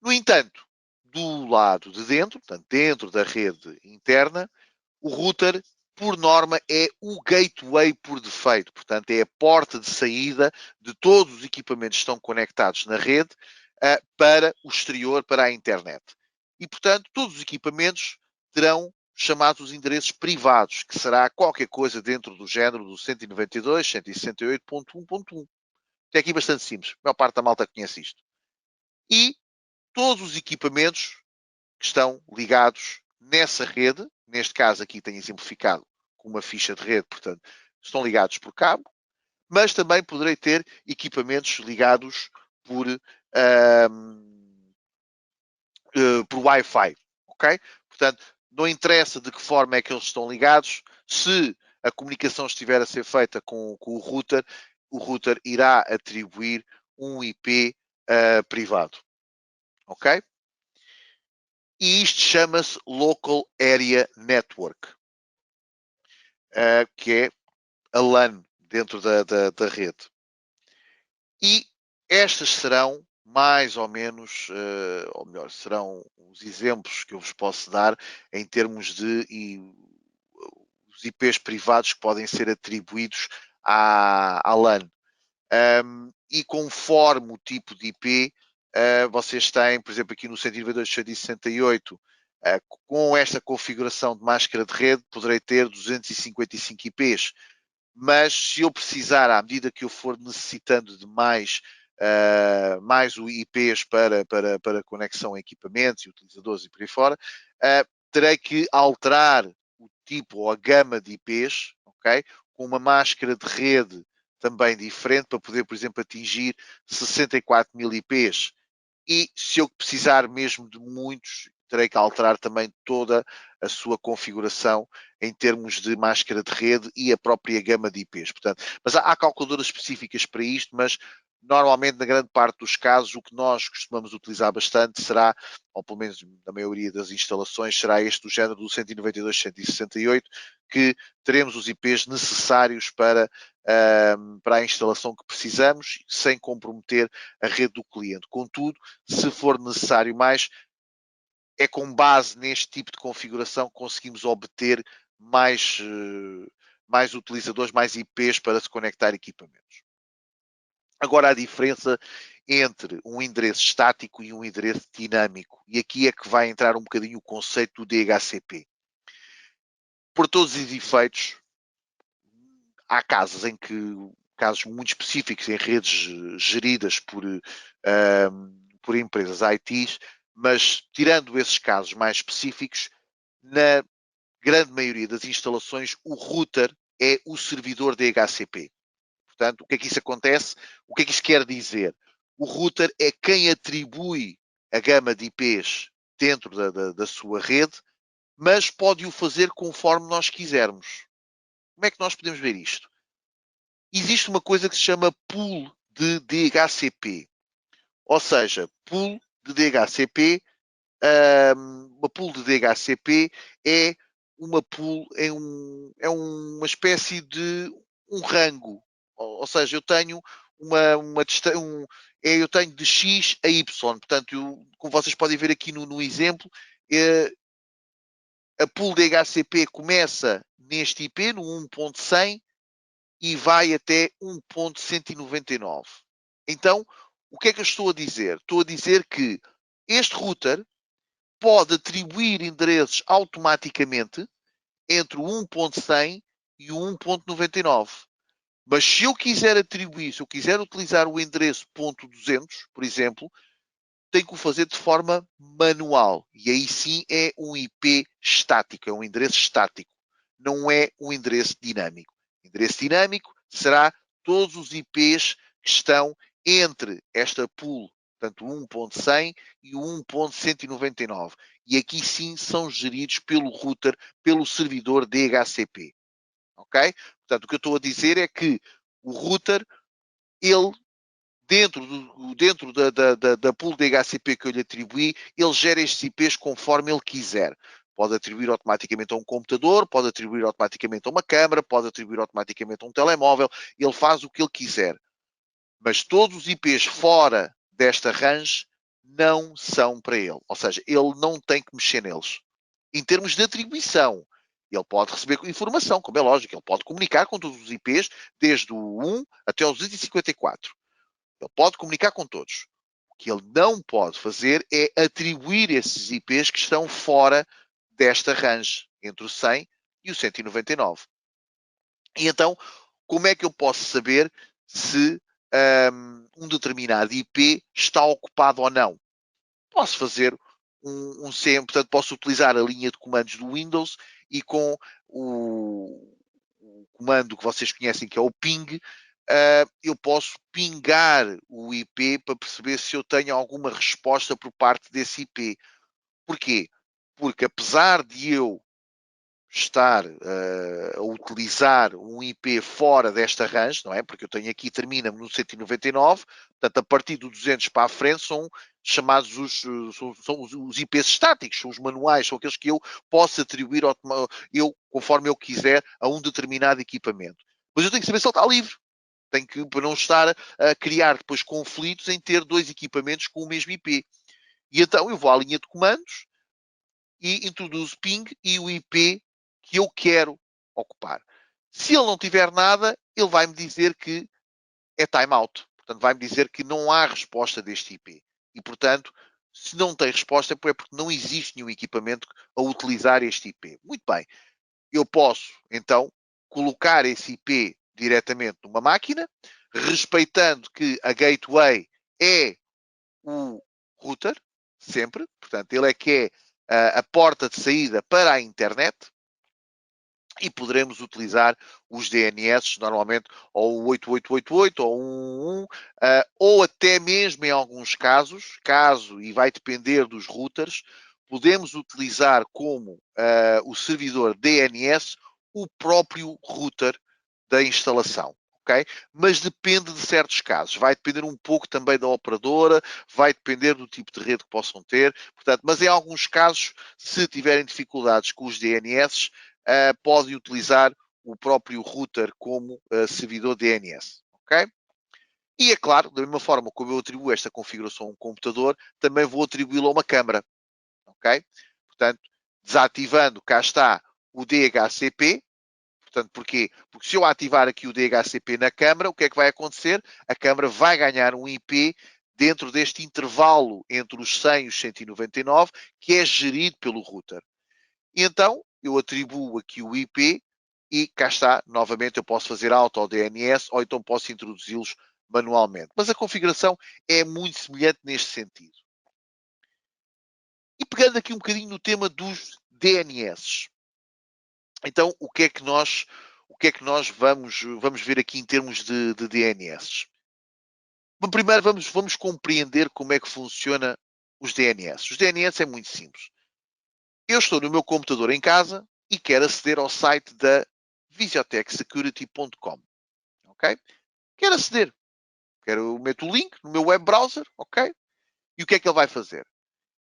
No entanto, do lado de dentro, portanto, dentro da rede interna, o router, por norma, é o gateway por defeito. Portanto, é a porta de saída de todos os equipamentos que estão conectados na rede para o exterior, para a internet. E, portanto, todos os equipamentos terão chamados endereços privados, que será qualquer coisa dentro do género do 192.168.1.1. É aqui bastante simples. A maior parte da malta conhece isto. E todos os equipamentos que estão ligados nessa rede, neste caso aqui tenho exemplificado com uma ficha de rede, portanto, estão ligados por cabo, mas também poderei ter equipamentos ligados por Wi-Fi, ok? Portanto, não interessa de que forma é que eles estão ligados, se a comunicação estiver a ser feita com o router irá atribuir um IP privado, ok? E isto chama-se Local Area Network, que é a LAN dentro da rede. E estas serão mais ou menos, ou melhor, serão os exemplos que eu vos posso dar em termos de os IPs privados que podem ser atribuídos à LAN. E conforme o tipo de IP, vocês têm, por exemplo, aqui no 192.168, com esta configuração de máscara de rede, poderei ter 255 IPs. Mas se eu precisar, à medida que eu for necessitando de mais mais o IPs para conexão a equipamentos e utilizadores e por aí fora, terei que alterar o tipo ou a gama de IPs, ok? Com uma máscara de rede também diferente para poder, por exemplo, atingir 64 mil IPs. E se eu precisar mesmo de muitos, terei que alterar também toda a sua configuração em termos de máscara de rede e a própria gama de IPs. Portanto, mas há calculadoras específicas para isto, mas normalmente, na grande parte dos casos, o que nós costumamos utilizar bastante será, ou pelo menos na maioria das instalações, será este do género do 192, 168, que teremos os IPs necessários para a instalação que precisamos, sem comprometer a rede do cliente. Contudo, se for necessário mais, é com base neste tipo de configuração que conseguimos obter mais utilizadores, mais IPs para se conectar equipamentos. Agora, a diferença entre um endereço estático e um endereço dinâmico. E aqui é que vai entrar um bocadinho o conceito do DHCP. Por todos os efeitos, há casos muito específicos em redes geridas por empresas ITs, mas tirando esses casos mais específicos, na grande maioria das instalações, o router é o servidor DHCP. Portanto, o que é que isso acontece? O que é que isso quer dizer? O router é quem atribui a gama de IPs dentro da sua rede, mas pode o fazer conforme nós quisermos. Como é que nós podemos ver isto? Existe uma coisa que se chama pool de DHCP. Ou seja, pool de DHCP, uma pool de DHCP é uma pool, é uma espécie de um rango. Ou seja, eu tenho eu tenho de X a Y. Portanto, como vocês podem ver aqui no exemplo, a pool de DHCP começa neste IP, no 1.100, e vai até 1.199. Então, o que é que eu estou a dizer? Estou a dizer que este router pode atribuir endereços automaticamente entre o 1.100 e o 1.99. Mas se eu quiser atribuir, se eu quiser utilizar o endereço .200, por exemplo, tenho que o fazer de forma manual. E aí sim é um IP estático, é um endereço estático. Não é um endereço dinâmico. Endereço dinâmico será todos os IPs que estão entre esta pool, portanto 1.100 e o 1.199. E aqui sim são geridos pelo router, pelo servidor DHCP. Ok? Portanto, o que eu estou a dizer é que o router, ele dentro da pool de DHCP que eu lhe atribuí, ele gera estes IPs conforme ele quiser. Pode atribuir automaticamente a um computador, pode atribuir automaticamente a uma câmara, pode atribuir automaticamente a um telemóvel, ele faz o que ele quiser. Mas todos os IPs fora desta range não são para ele. Ou seja, ele não tem que mexer neles. Em termos de atribuição, ele pode receber informação, como é lógico, ele pode comunicar com todos os IPs, desde o 1 até o 254. Ele pode comunicar com todos. O que ele não pode fazer é atribuir esses IPs que estão fora desta range, entre o 100 e o 199. E então, como é que eu posso saber se um determinado IP está ocupado ou não? Posso fazer um CM, portanto, posso utilizar a linha de comandos do Windows e com o comando que vocês conhecem, que é o ping, eu posso pingar o IP para perceber se eu tenho alguma resposta por parte desse IP. Porquê? Porque apesar de eu estar a utilizar um IP fora desta range, não é? Porque eu tenho aqui, termina no 199, portanto, a partir do 200 para a frente são chamados são os IPs estáticos, são os manuais, são aqueles que eu posso atribuir conforme eu quiser a um determinado equipamento. Mas eu tenho que saber se ele está livre. Tenho que, para não estar a criar depois conflitos em ter dois equipamentos com o mesmo IP. E então eu vou à linha de comandos e introduzo ping e o IP que eu quero ocupar. Se ele não tiver nada, ele vai-me dizer que é timeout. Portanto, vai-me dizer que não há resposta deste IP. E, portanto, se não tem resposta, é porque não existe nenhum equipamento a utilizar este IP. Muito bem. Eu posso, então, colocar esse IP diretamente numa máquina, respeitando que a gateway é o router, sempre. Portanto, ele é que é a porta de saída para a internet. E poderemos utilizar os DNS, normalmente, ou o 8888 ou o 111, ou até mesmo em alguns casos, e vai depender dos routers, podemos utilizar como o servidor DNS o próprio router da instalação. Okay? Mas depende de certos casos. Vai depender um pouco também da operadora, vai depender do tipo de rede que possam ter. Portanto, mas em alguns casos, se tiverem dificuldades com os DNS, podem utilizar o próprio router como servidor DNS. Ok? E é claro, da mesma forma como eu atribuo esta configuração a um computador, também vou atribuí-lo a uma câmara. Ok? Portanto, desativando, cá está o DHCP. Portanto, porquê? Porque se eu ativar aqui o DHCP na câmara, o que é que vai acontecer? A câmara vai ganhar um IP dentro deste intervalo entre os 100 e os 199, que é gerido pelo router. E então, eu atribuo aqui o IP e cá está, novamente eu posso fazer auto ao DNS ou então posso introduzi-los manualmente. Mas a configuração é muito semelhante neste sentido. E pegando aqui um bocadinho no tema dos DNS. Então, o que é que nós vamos ver aqui em termos de DNS? Bom, primeiro vamos compreender como é que funciona os DNS. Os DNS é muito simples. Eu estou no meu computador em casa e quero aceder ao site da visiotechsecurity.com. Ok? Quero aceder. Meto o link no meu web browser, ok? E o que é que ele vai fazer?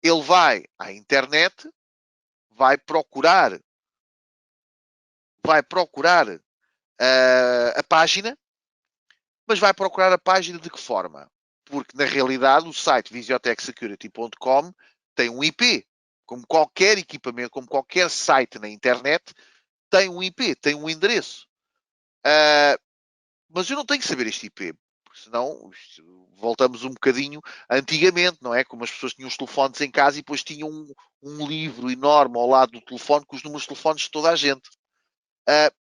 Ele vai à internet, vai procurar, a página, mas vai procurar a página de que forma? Porque, na realidade, o site visiotechsecurity.com tem um IP. Como qualquer equipamento, como qualquer site na internet, tem um IP, tem um endereço. Mas eu não tenho que saber este IP, porque senão voltamos um bocadinho antigamente, não é? Como as pessoas tinham os telefones em casa e depois tinham um livro enorme ao lado do telefone com os números de telefones de toda a gente.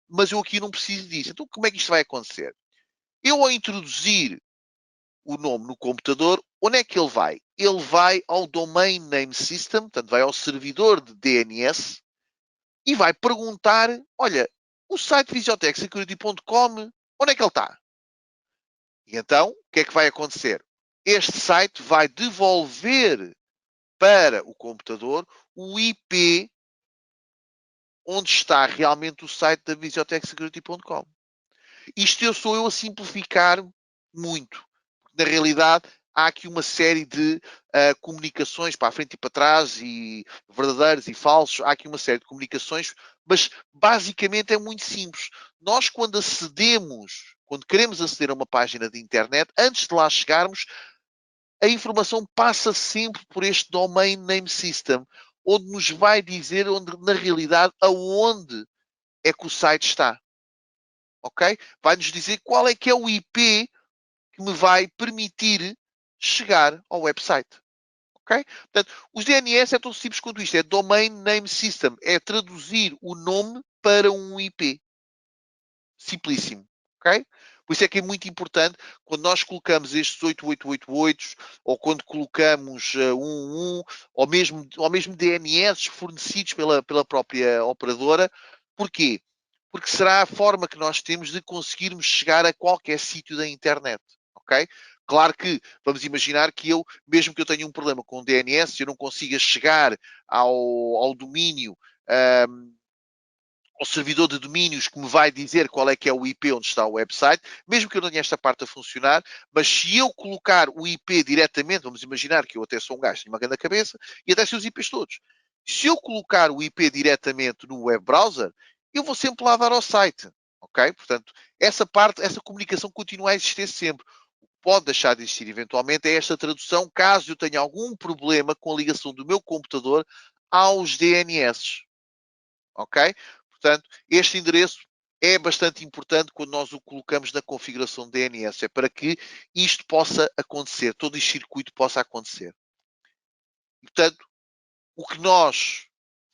Mas eu aqui não preciso disso. Então como é que isto vai acontecer? Eu, ao introduzir o nome no computador, onde é que ele vai? Ele vai ao Domain Name System, portanto vai ao servidor de DNS e vai perguntar, olha, o site visiotechsecurity.com, onde é que ele está? E então, o que é que vai acontecer? Este site vai devolver para o computador o IP onde está realmente o site da visiotechsecurity.com. Isto sou eu a simplificar muito. Na realidade, há aqui uma série de comunicações para a frente e para trás, e verdadeiros e falsos. Há aqui uma série de comunicações, mas basicamente é muito simples. Nós, quando queremos aceder a uma página de internet, antes de lá chegarmos, a informação passa sempre por este Domain Name System, onde nos vai dizer, onde, na realidade, aonde é que o site está. Ok? Vai-nos dizer qual é que é o IP que me vai permitir chegar ao website. Ok? Portanto, os DNS é tão simples quanto isto. É Domain Name System. É traduzir o nome para um IP. Simplíssimo. Ok? Por isso é que é muito importante quando nós colocamos estes 8888 ou quando colocamos 11 ou mesmo DNS fornecidos pela própria operadora. Porquê? Porque será a forma que nós temos de conseguirmos chegar a qualquer sítio da internet. Ok? Claro que vamos imaginar que mesmo que eu tenha um problema com o DNS, eu não consiga chegar ao domínio, um, ao servidor de domínios que me vai dizer qual é que é o IP onde está o website, mesmo que eu não tenha esta parte a funcionar, mas se eu colocar o IP diretamente, vamos imaginar que eu até sou um gajo, tenho uma grande cabeça, e até sei os IPs todos. Se eu colocar o IP diretamente no web browser, eu vou sempre lá dar ao site. Ok? Portanto, essa parte, essa comunicação continua a existir sempre. O que pode deixar de existir eventualmente é esta tradução, caso eu tenha algum problema com a ligação do meu computador aos DNS. Ok? Portanto, este endereço é bastante importante quando nós o colocamos na configuração DNS. É para que isto possa acontecer, todo este circuito possa acontecer. E, portanto, o que nós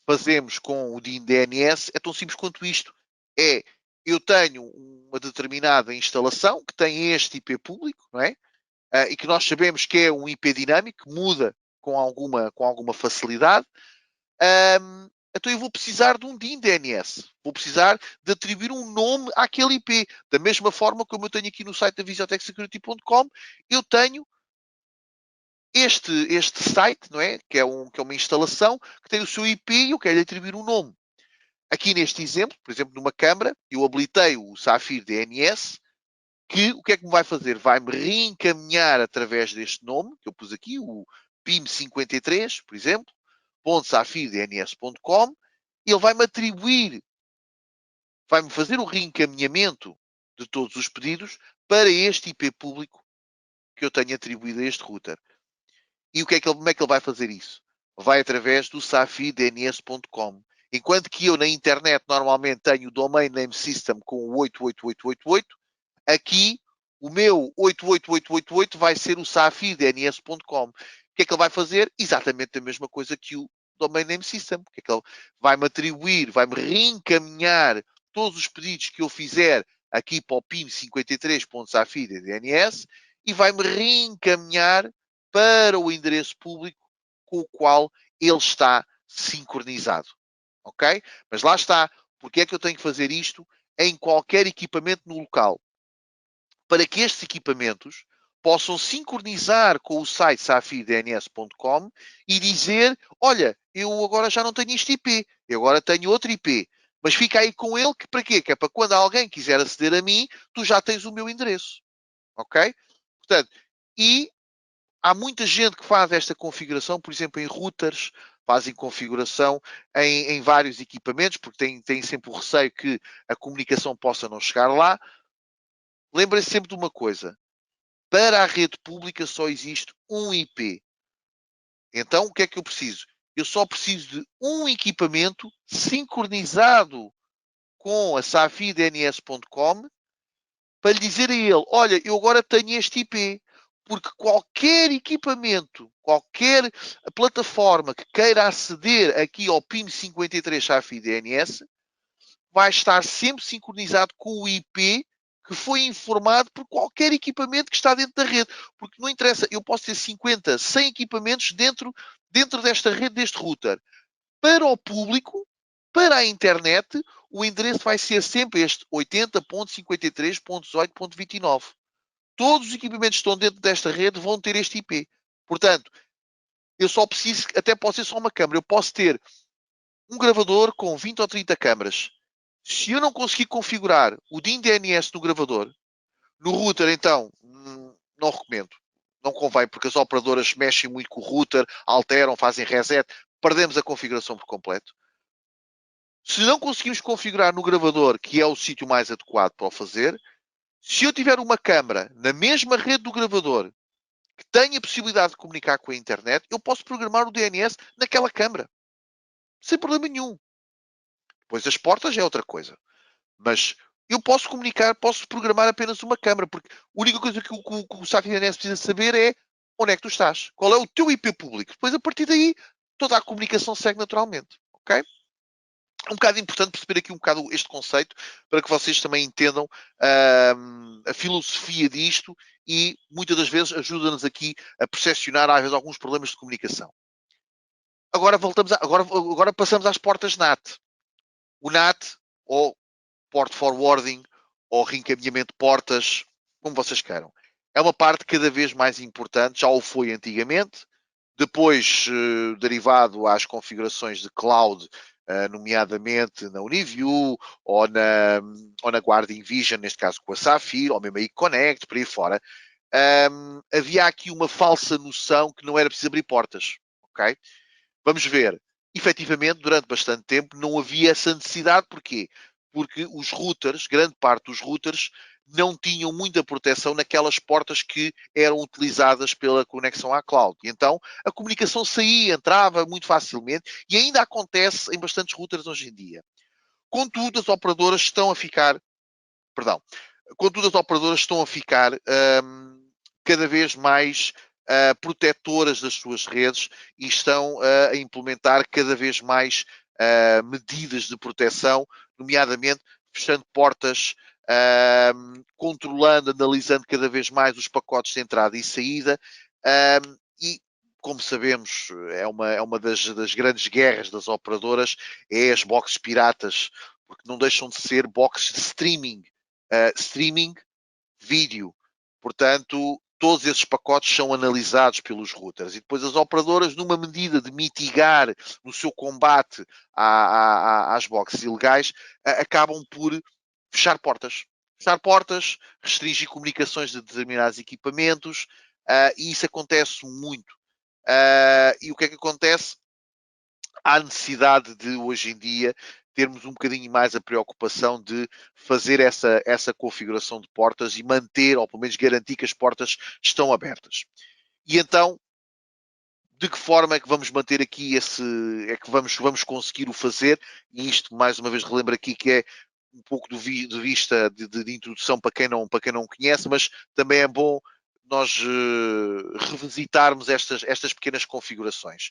fazemos com o DIN DNS é tão simples quanto isto. Eu tenho uma determinada instalação que tem este IP público, não é? e que nós sabemos que é um IP dinâmico, que muda com alguma facilidade, então eu vou precisar de um DIN DNS. Vou precisar de atribuir um nome àquele IP. Da mesma forma como eu tenho aqui no site da visiotechsecurity.com, eu tenho este site, não é? Que é uma instalação que tem o seu IP e eu quero lhe atribuir um nome. Aqui neste exemplo, por exemplo, numa câmara, eu habilitei o Safir DNS, que o que é que me vai fazer? Vai-me reencaminhar através deste nome, que eu pus aqui, o PIM53, por exemplo, .safirdns.com, e ele vai-me atribuir, vai-me fazer o reencaminhamento de todos os pedidos para este IP público que eu tenho atribuído a este router. E como é que ele vai fazer isso? Vai através do safirdns.com. Enquanto que eu na internet normalmente tenho o domain name system com o 88888, aqui o meu 88888 vai ser o safirdns.com. O que é que ele vai fazer? Exatamente a mesma coisa que o domain name system. O que é que ele vai-me atribuir, vai-me reencaminhar todos os pedidos que eu fizer aqui para o pim53.safirdns e vai-me reencaminhar para o endereço público com o qual ele está sincronizado. Ok? Mas lá está. Porque é que eu tenho que fazer isto em qualquer equipamento no local? Para que estes equipamentos possam sincronizar com o site safirdns.com e dizer, olha, eu agora já não tenho este IP, eu agora tenho outro IP. Mas fica aí com ele, que para quê? Que é para quando alguém quiser aceder a mim, tu já tens o meu endereço. Ok? Portanto, e há muita gente que faz esta configuração, por exemplo, em routers, fazem configuração em vários equipamentos, porque têm sempre o receio que a comunicação possa não chegar lá. Lembrem-se sempre de uma coisa. Para a rede pública só existe um IP. Então, o que é que eu preciso? Eu só preciso de um equipamento sincronizado com a safirdns.com para lhe dizer a ele, olha, eu agora tenho este IP. Porque qualquer equipamento, qualquer plataforma que queira aceder aqui ao PIM53 SAFI DNS, vai estar sempre sincronizado com o IP que foi informado por qualquer equipamento que está dentro da rede. Porque não interessa, eu posso ter 50, 100 equipamentos dentro desta rede, deste router. Para o público, para a internet, o endereço vai ser sempre este 80.53.18.29. Todos os equipamentos que estão dentro desta rede vão ter este IP. Portanto, eu só preciso, até pode ser só uma câmara, eu posso ter um gravador com 20 ou 30 câmaras. Se eu não conseguir configurar o DIN DNS no gravador, no router, então, não recomendo. Não convém, porque as operadoras mexem muito com o router, alteram, fazem reset, perdemos a configuração por completo. Se não conseguimos configurar no gravador, que é o sítio mais adequado para o fazer, se eu tiver uma câmara na mesma rede do gravador que tenha a possibilidade de comunicar com a internet, eu posso programar o DNS naquela câmara. Sem problema nenhum. Depois as portas é outra coisa. Mas eu posso comunicar, posso programar apenas uma câmara, porque a única coisa que o Safin DNS precisa saber é onde é que tu estás. Qual é o teu IP público. Depois, a partir daí, toda a comunicação segue naturalmente. Ok? É um bocado importante perceber aqui um bocado este conceito para que vocês também entendam a filosofia disto e muitas das vezes ajuda-nos aqui a percepcionar às vezes alguns problemas de comunicação. Agora agora passamos às portas NAT. O NAT, ou port forwarding, ou reencaminhamento de portas, como vocês queiram. É uma parte cada vez mais importante, já o foi antigamente, depois derivado às configurações de cloud, nomeadamente na Uniview ou na Guardian Vision, neste caso com a Safir, ou mesmo aí Connect, por aí fora, havia aqui uma falsa noção que não era preciso abrir portas. Ok? Vamos ver. Efetivamente, durante bastante tempo, não havia essa necessidade. Porquê? Porque os routers, grande parte dos routers, não tinham muita proteção naquelas portas que eram utilizadas pela conexão à cloud. E então, a comunicação saía, entrava muito facilmente e ainda acontece em bastantes routers hoje em dia. Contudo, as operadoras estão a ficar, perdão, contudo, as operadoras estão a ficar cada vez mais protetoras das suas redes e estão a implementar cada vez mais medidas de proteção, nomeadamente fechando portas controlando, analisando cada vez mais os pacotes de entrada e saída, e como sabemos, é uma das grandes guerras das operadoras, é as boxes piratas, porque não deixam de ser boxes de streaming. Streaming vídeo. Portanto, todos esses pacotes são analisados pelos routers. E depois as operadoras, numa medida de mitigar no seu combate às boxes ilegais, acabam por fechar portas. Fechar portas, restringir comunicações de determinados equipamentos, e isso acontece muito. E o que é que acontece? Há necessidade de, hoje em dia, termos um bocadinho mais a preocupação de fazer essa configuração de portas e manter, ou pelo menos garantir que as portas estão abertas. E então, de que forma é que vamos manter aqui é que vamos conseguir o fazer? E isto, mais uma vez, relembro aqui que é um pouco de vista de introdução para quem não conhece, mas também é bom nós revisitarmos estas pequenas configurações.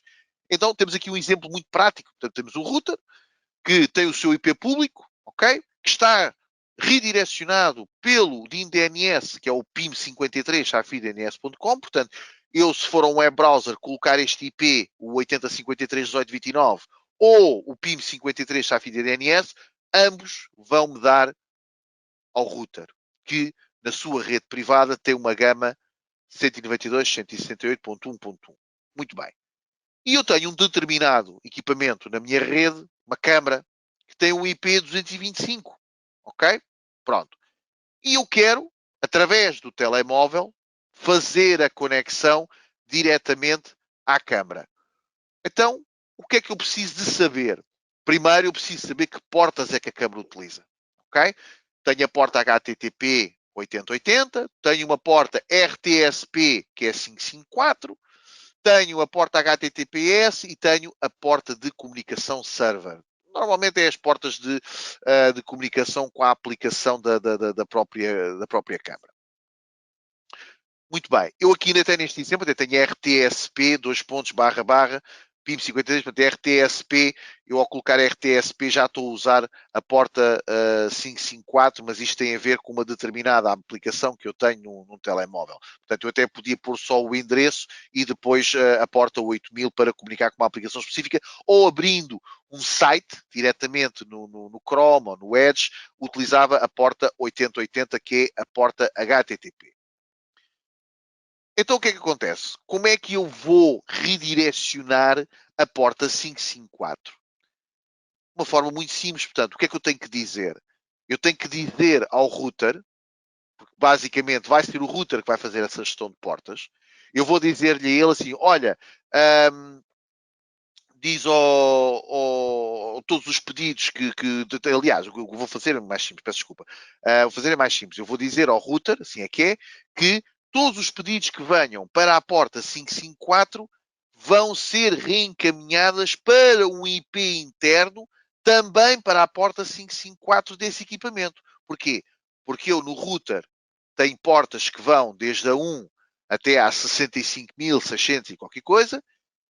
Então, temos aqui um exemplo muito prático. Portanto, temos um router que tem o seu IP público, ok? Que está redirecionado pelo DIN DNS, que é o PIM53-chafidns.com. Portanto, eu, se for um web browser, colocar este IP, o 8053.18.29, ou o PIM53-chafidns, ambos vão me dar ao router, que na sua rede privada tem uma gama 192.168.1.1. Muito bem. E eu tenho um determinado equipamento na minha rede, uma câmara, que tem um IP 225. Ok? Pronto. E eu quero, através do telemóvel, fazer a conexão diretamente à câmara. Então, o que é que eu preciso de saber? Primeiro, eu preciso saber que portas é que a câmara utiliza. Ok? Tenho a porta HTTP 8080, tenho uma porta RTSP, que é 554, tenho a porta HTTPS e tenho a porta de comunicação server. Normalmente é as portas de comunicação com a aplicação da própria câmara. Muito bem. Eu aqui ainda tenho neste exemplo, tenho RTSP, PIM53, portanto, RTSP, eu ao colocar RTSP já estou a usar a porta 554, mas isto tem a ver com uma determinada aplicação que eu tenho num telemóvel. Portanto, eu até podia pôr só o endereço e depois a porta 8000 para comunicar com uma aplicação específica, ou abrindo um site diretamente no Chrome ou no Edge, utilizava a porta 8080, que é a porta HTTP. Então o que é que acontece? Como é que eu vou redirecionar a porta 554? De uma forma muito simples, portanto, o que é que eu tenho que dizer? Eu tenho que dizer ao router, porque basicamente vai ser o router que vai fazer essa gestão de portas, eu vou dizer-lhe a ele assim, olha, diz todos os pedidos aliás, o que eu vou fazer é mais simples, peço desculpa, vou fazer é mais simples, eu vou dizer ao router, assim é que todos os pedidos que venham para a porta 554 vão ser reencaminhadas para um IP interno também para a porta 554 desse equipamento. Porquê? Porque eu no router tenho portas que vão desde a 1 até a 65.600 e qualquer coisa,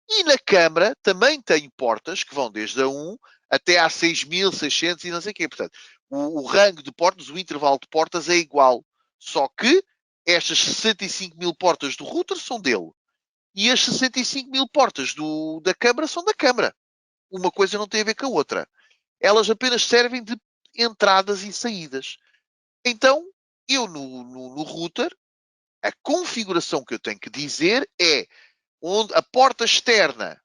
e na Câmara também tem portas que vão desde a 1 até a 6.600 e não sei o quê. Portanto, o rango de portas, o intervalo de portas é igual. Só que estas 65.000 portas do router são dele. E as 65.000 portas da Câmara são da Câmara. Uma coisa não tem a ver com a outra. Elas apenas servem de entradas e saídas. Então, eu no router, a configuração que eu tenho que dizer é onde a porta externa,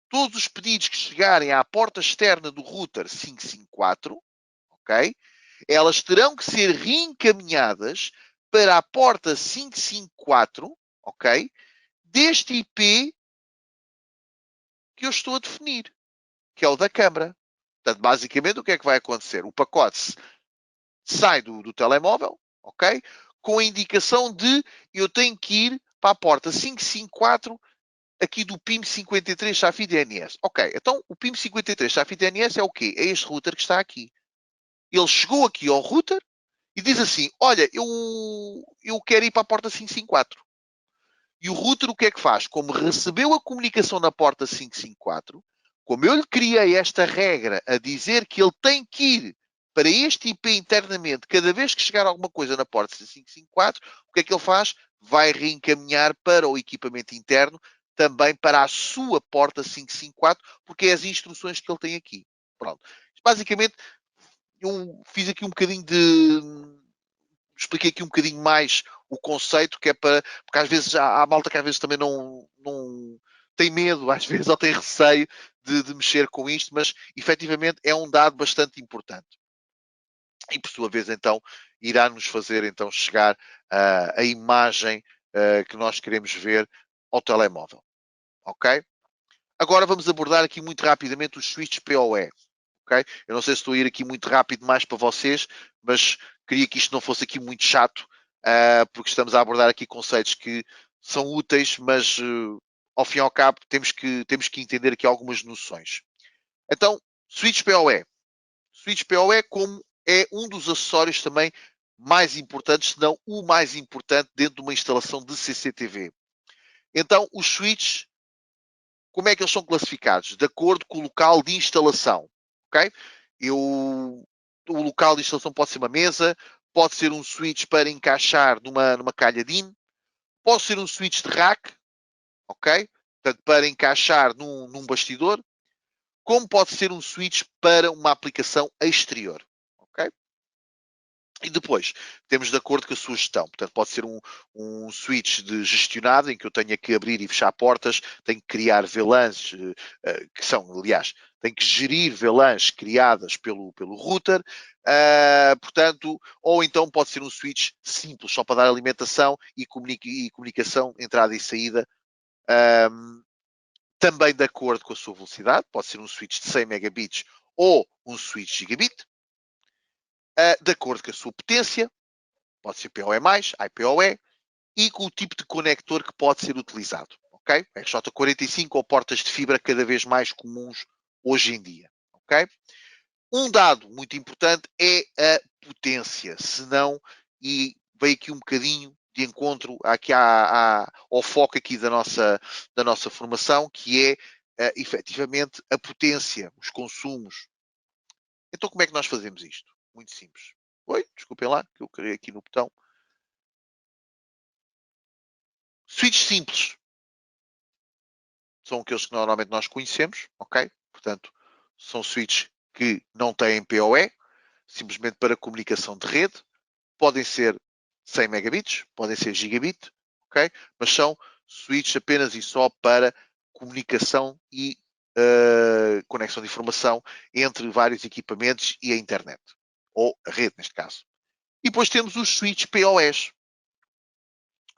todos os pedidos que chegarem à porta externa do router 554, ok? Elas terão que ser reencaminhadas para a porta 554, ok? Deste IP que eu estou a definir, que é o da câmara. Portanto, basicamente, o que é que vai acontecer? O pacote sai do telemóvel, ok? Com a indicação de eu tenho que ir para a porta 554 aqui do PIM53 Chafi DNS. Ok, então o PIM53 Chafi DNS é o quê? É este router que está aqui. Ele chegou aqui ao router e diz assim, olha, eu quero ir para a porta 554. E o router o que é que faz? Como recebeu a comunicação na porta 554, como eu lhe criei esta regra a dizer que ele tem que ir para este IP internamente, cada vez que chegar alguma coisa na porta 554, o que é que ele faz? Vai reencaminhar para o equipamento interno, também para a sua porta 554, porque é as instruções que ele tem aqui. Pronto. Basicamente, eu fiz aqui um bocadinho de... expliquei aqui um bocadinho mais o conceito, que é para... porque às vezes há malta que às vezes também não tem medo, às vezes, ou tem receio de mexer com isto, mas efetivamente é um dado bastante importante. E por sua vez, então, irá nos fazer então chegar a imagem que nós queremos ver ao telemóvel. Ok? Agora vamos abordar aqui muito rapidamente os switches PoE. Ok? Eu não sei se estou a ir aqui muito rápido mais para vocês, mas queria que isto não fosse aqui muito chato, porque estamos a abordar aqui conceitos que são úteis, mas ao fim e ao cabo temos que entender aqui algumas noções. Então, switch PoE. Switch PoE como é um dos acessórios também mais importantes, se não o mais importante dentro de uma instalação de CCTV. Então, os switches, como é que eles são classificados? De acordo com o local de instalação. Ok? O local de instalação pode ser uma mesa, pode ser um switch para encaixar numa calha DIN, pode ser um switch de rack, ok? Portanto, para encaixar num bastidor, como pode ser um switch para uma aplicação exterior. Ok? E depois, temos de acordo com a sua gestão. Portanto, pode ser um switch de gestionado, em que eu tenha que abrir e fechar portas, tenho que criar VLANs, que são, aliás, tenho que gerir VLANs criadas pelo router, portanto, ou então pode ser um switch simples, só para dar alimentação e comunicação, entrada e saída, também de acordo com a sua velocidade, pode ser um switch de 100 megabits ou um switch gigabit, de acordo com a sua potência, pode ser PoE+, IPoE, e com o tipo de conector que pode ser utilizado. Ok? RJ45 ou portas de fibra cada vez mais comuns hoje em dia. Ok? Um dado muito importante é a potência, senão, e veio aqui um bocadinho de encontro aqui ao foco aqui da nossa formação, que é efetivamente a potência, os consumos. Então como é que nós fazemos isto? Muito simples. Oi, desculpem lá, que eu carreguei aqui no botão. Switches simples são aqueles que normalmente nós conhecemos, ok? Portanto, são switches que não têm PoE, simplesmente para comunicação de rede. Podem ser 100 megabits, podem ser gigabit, ok? Mas são switches apenas e só para comunicação e conexão de informação entre vários equipamentos e a internet. Ou a rede, neste caso. E depois temos os switches PoEs.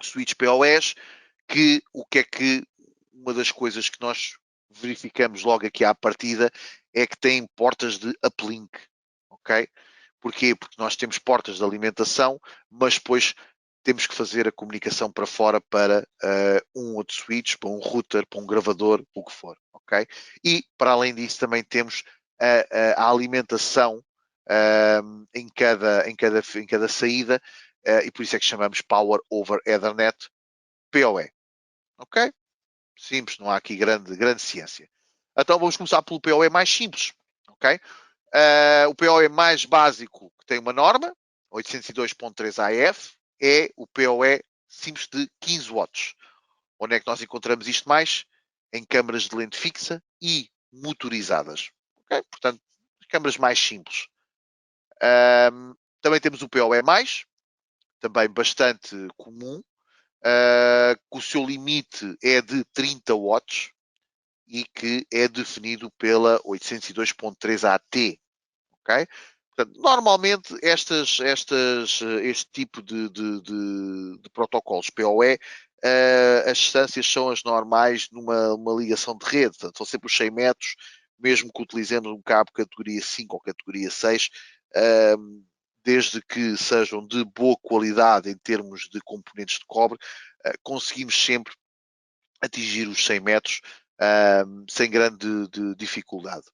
Switches PoEs que o que é que uma das coisas que nós verificamos logo aqui à partida é que têm portas de uplink, ok? Porquê? Porque nós temos portas de alimentação, mas depois temos que fazer a comunicação para fora para um outro switch, para um router, para um gravador, o que for, ok? E, para além disso, também temos a alimentação em cada saída, e por isso é que chamamos Power over Ethernet, PoE, ok? Simples, não há aqui grande ciência. Então vamos começar pelo PoE mais simples, ok? O PoE mais básico, que tem uma norma, 802.3 AF, é o PoE simples de 15 watts. Onde é que nós encontramos isto mais? Em câmaras de lente fixa e motorizadas. Okay? Portanto, câmaras mais simples. Também temos o PoE+, também bastante comum, que o seu limite é de 30 watts e que é definido pela 802.3 AT. Ok? Portanto, normalmente este tipo de protocolos PoE, as distâncias são as normais numa ligação de rede, portanto, são sempre os 100 metros, mesmo que utilizemos um cabo categoria 5 ou categoria 6, desde que sejam de boa qualidade em termos de componentes de cobre, conseguimos sempre atingir os 100 metros sem grande dificuldade.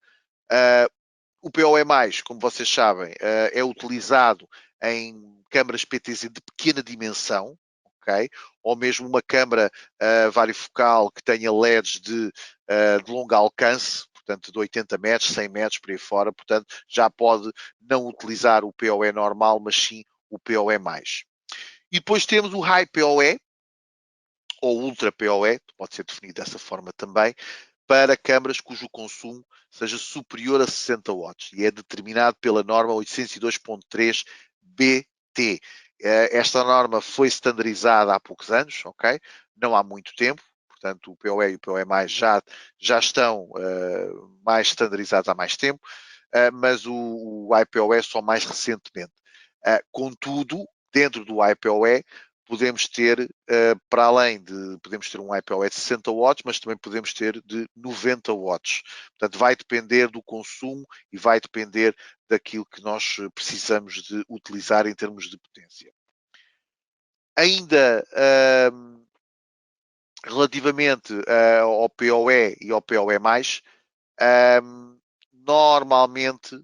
O PoE+, como vocês sabem, é utilizado em câmaras PTZ de pequena dimensão, ok? Ou mesmo uma câmara variofocal que tenha LEDs de longo alcance, portanto de 80 metros, 100 metros, por aí fora, portanto já pode não utilizar o PoE normal, mas sim o PoE+. E depois temos o High PoE, ou Ultra PoE, pode ser definido dessa forma também, para câmaras cujo consumo seja superior a 60 watts e é determinado pela norma 802.3 BT. Esta norma foi standardizada há poucos anos, ok? Não há muito tempo, portanto o PoE e o PoE+, já estão mais standardizados há mais tempo, mas o IPoE só mais recentemente. Contudo, dentro do IPoE, podemos ter, para além de, podemos ter um IPoE de 60 watts, mas também podemos ter de 90 watts. Portanto, vai depender do consumo e vai depender daquilo que nós precisamos de utilizar em termos de potência. Ainda relativamente ao PoE e ao PoE+, normalmente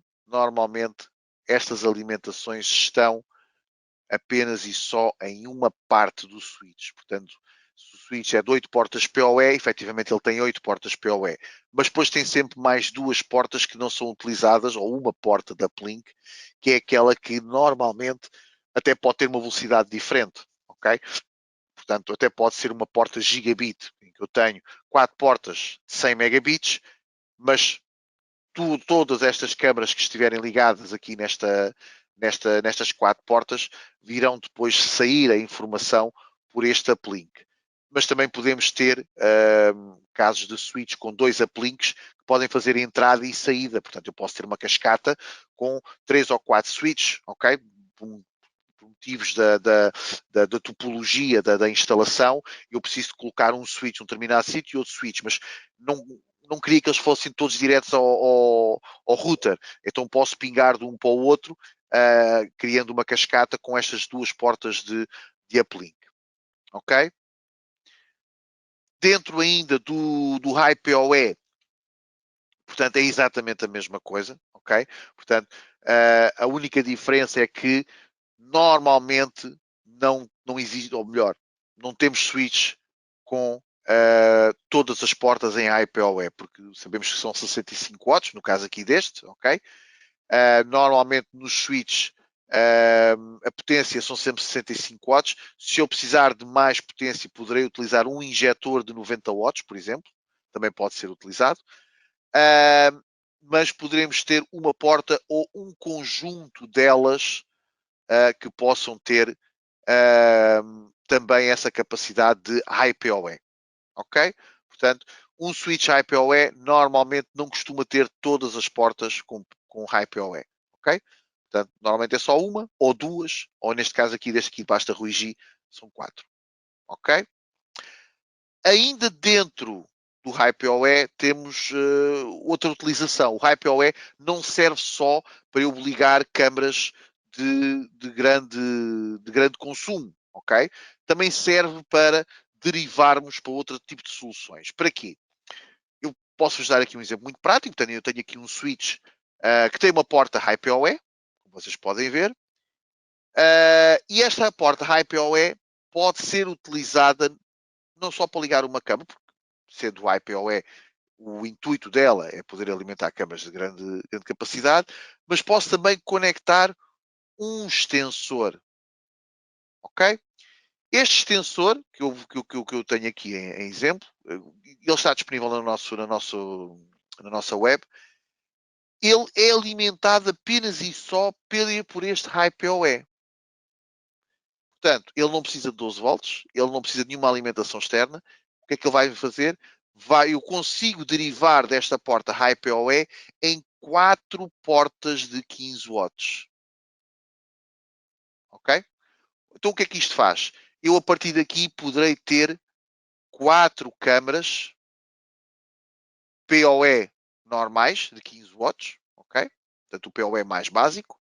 estas alimentações estão apenas e só em uma parte do switch. Portanto, se o switch é de 8 portas PoE, efetivamente ele tem 8 portas PoE. Mas depois tem sempre mais 2 portas que não são utilizadas, ou uma porta da Uplink, que é aquela que normalmente até pode ter uma velocidade diferente. Ok? Portanto, até pode ser uma porta gigabit, em que eu tenho 4 portas de 100 megabits, mas todas estas câmaras que estiverem ligadas aqui nestas 4 portas virão depois sair a informação por este uplink. Mas também podemos ter casos de switch com 2 uplinks que podem fazer entrada e saída. Portanto, eu posso ter uma cascata com 3 ou 4 switches, ok? Por motivos da topologia da instalação, eu preciso de colocar um switch num determinado sítio e outro switch, mas não queria que eles fossem todos diretos ao router. Então posso pingar de um para o outro, criando uma cascata com estas 2 portas de uplink. Ok? Dentro ainda do High PoE, portanto, é exatamente a mesma coisa. Ok? Portanto, a única diferença é que normalmente não existe, ou melhor, não temos switch com todas as portas em IPoE, porque sabemos que são 65 watts, no caso aqui deste, ok? Normalmente nos switches a potência são sempre 65 watts. Se eu precisar de mais potência, poderei utilizar um injetor de 90 watts, por exemplo, também pode ser utilizado. Mas poderemos ter uma porta ou um conjunto delas que possam ter também essa capacidade de IPoE. Ok? Portanto, um switch IPoE normalmente não costuma ter todas as portas com IPoE. Ok? Portanto, normalmente é só uma ou duas, ou neste caso aqui, deste aqui basta corrigir, são 4. Ok? Ainda dentro do HiPoE temos outra utilização. O HiPoE não serve só para eu ligar câmaras de grande consumo, ok? Também serve para derivarmos para outro tipo de soluções. Para quê? Eu posso-vos dar aqui um exemplo muito prático. Eu tenho aqui um switch que tem uma porta HiPoE, como vocês podem ver, e esta porta HiPoE pode ser utilizada não só para ligar uma câmara, porque sendo o IPoE, o intuito dela é poder alimentar câmaras de grande capacidade, mas posso também conectar um extensor, ok? Este extensor, que eu tenho aqui em exemplo, ele está disponível na nossa web, ele é alimentado apenas e só por este IPoE. Portanto, ele não precisa de 12 volts, ele não precisa de nenhuma alimentação externa. O que é que ele vai fazer? Eu consigo derivar desta porta HiPoE em 4 portas de 15 watts. Ok? Então o que é que isto faz? Eu a partir daqui poderei ter 4 câmaras PoE normais de 15 watts. Ok? Portanto, o PoE mais básico.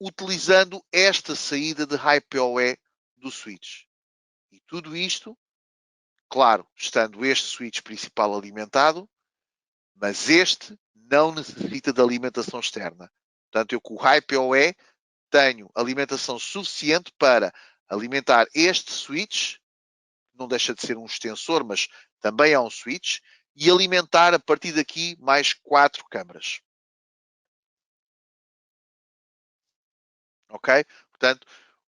Utilizando esta saída de HiPoE do switch. E tudo isto, claro, estando este switch principal alimentado, mas este não necessita de alimentação externa. Portanto, eu com o HiPoE tenho alimentação suficiente para alimentar este switch, não deixa de ser um extensor, mas também é um switch, e alimentar a partir daqui mais 4 câmaras. Ok? Portanto,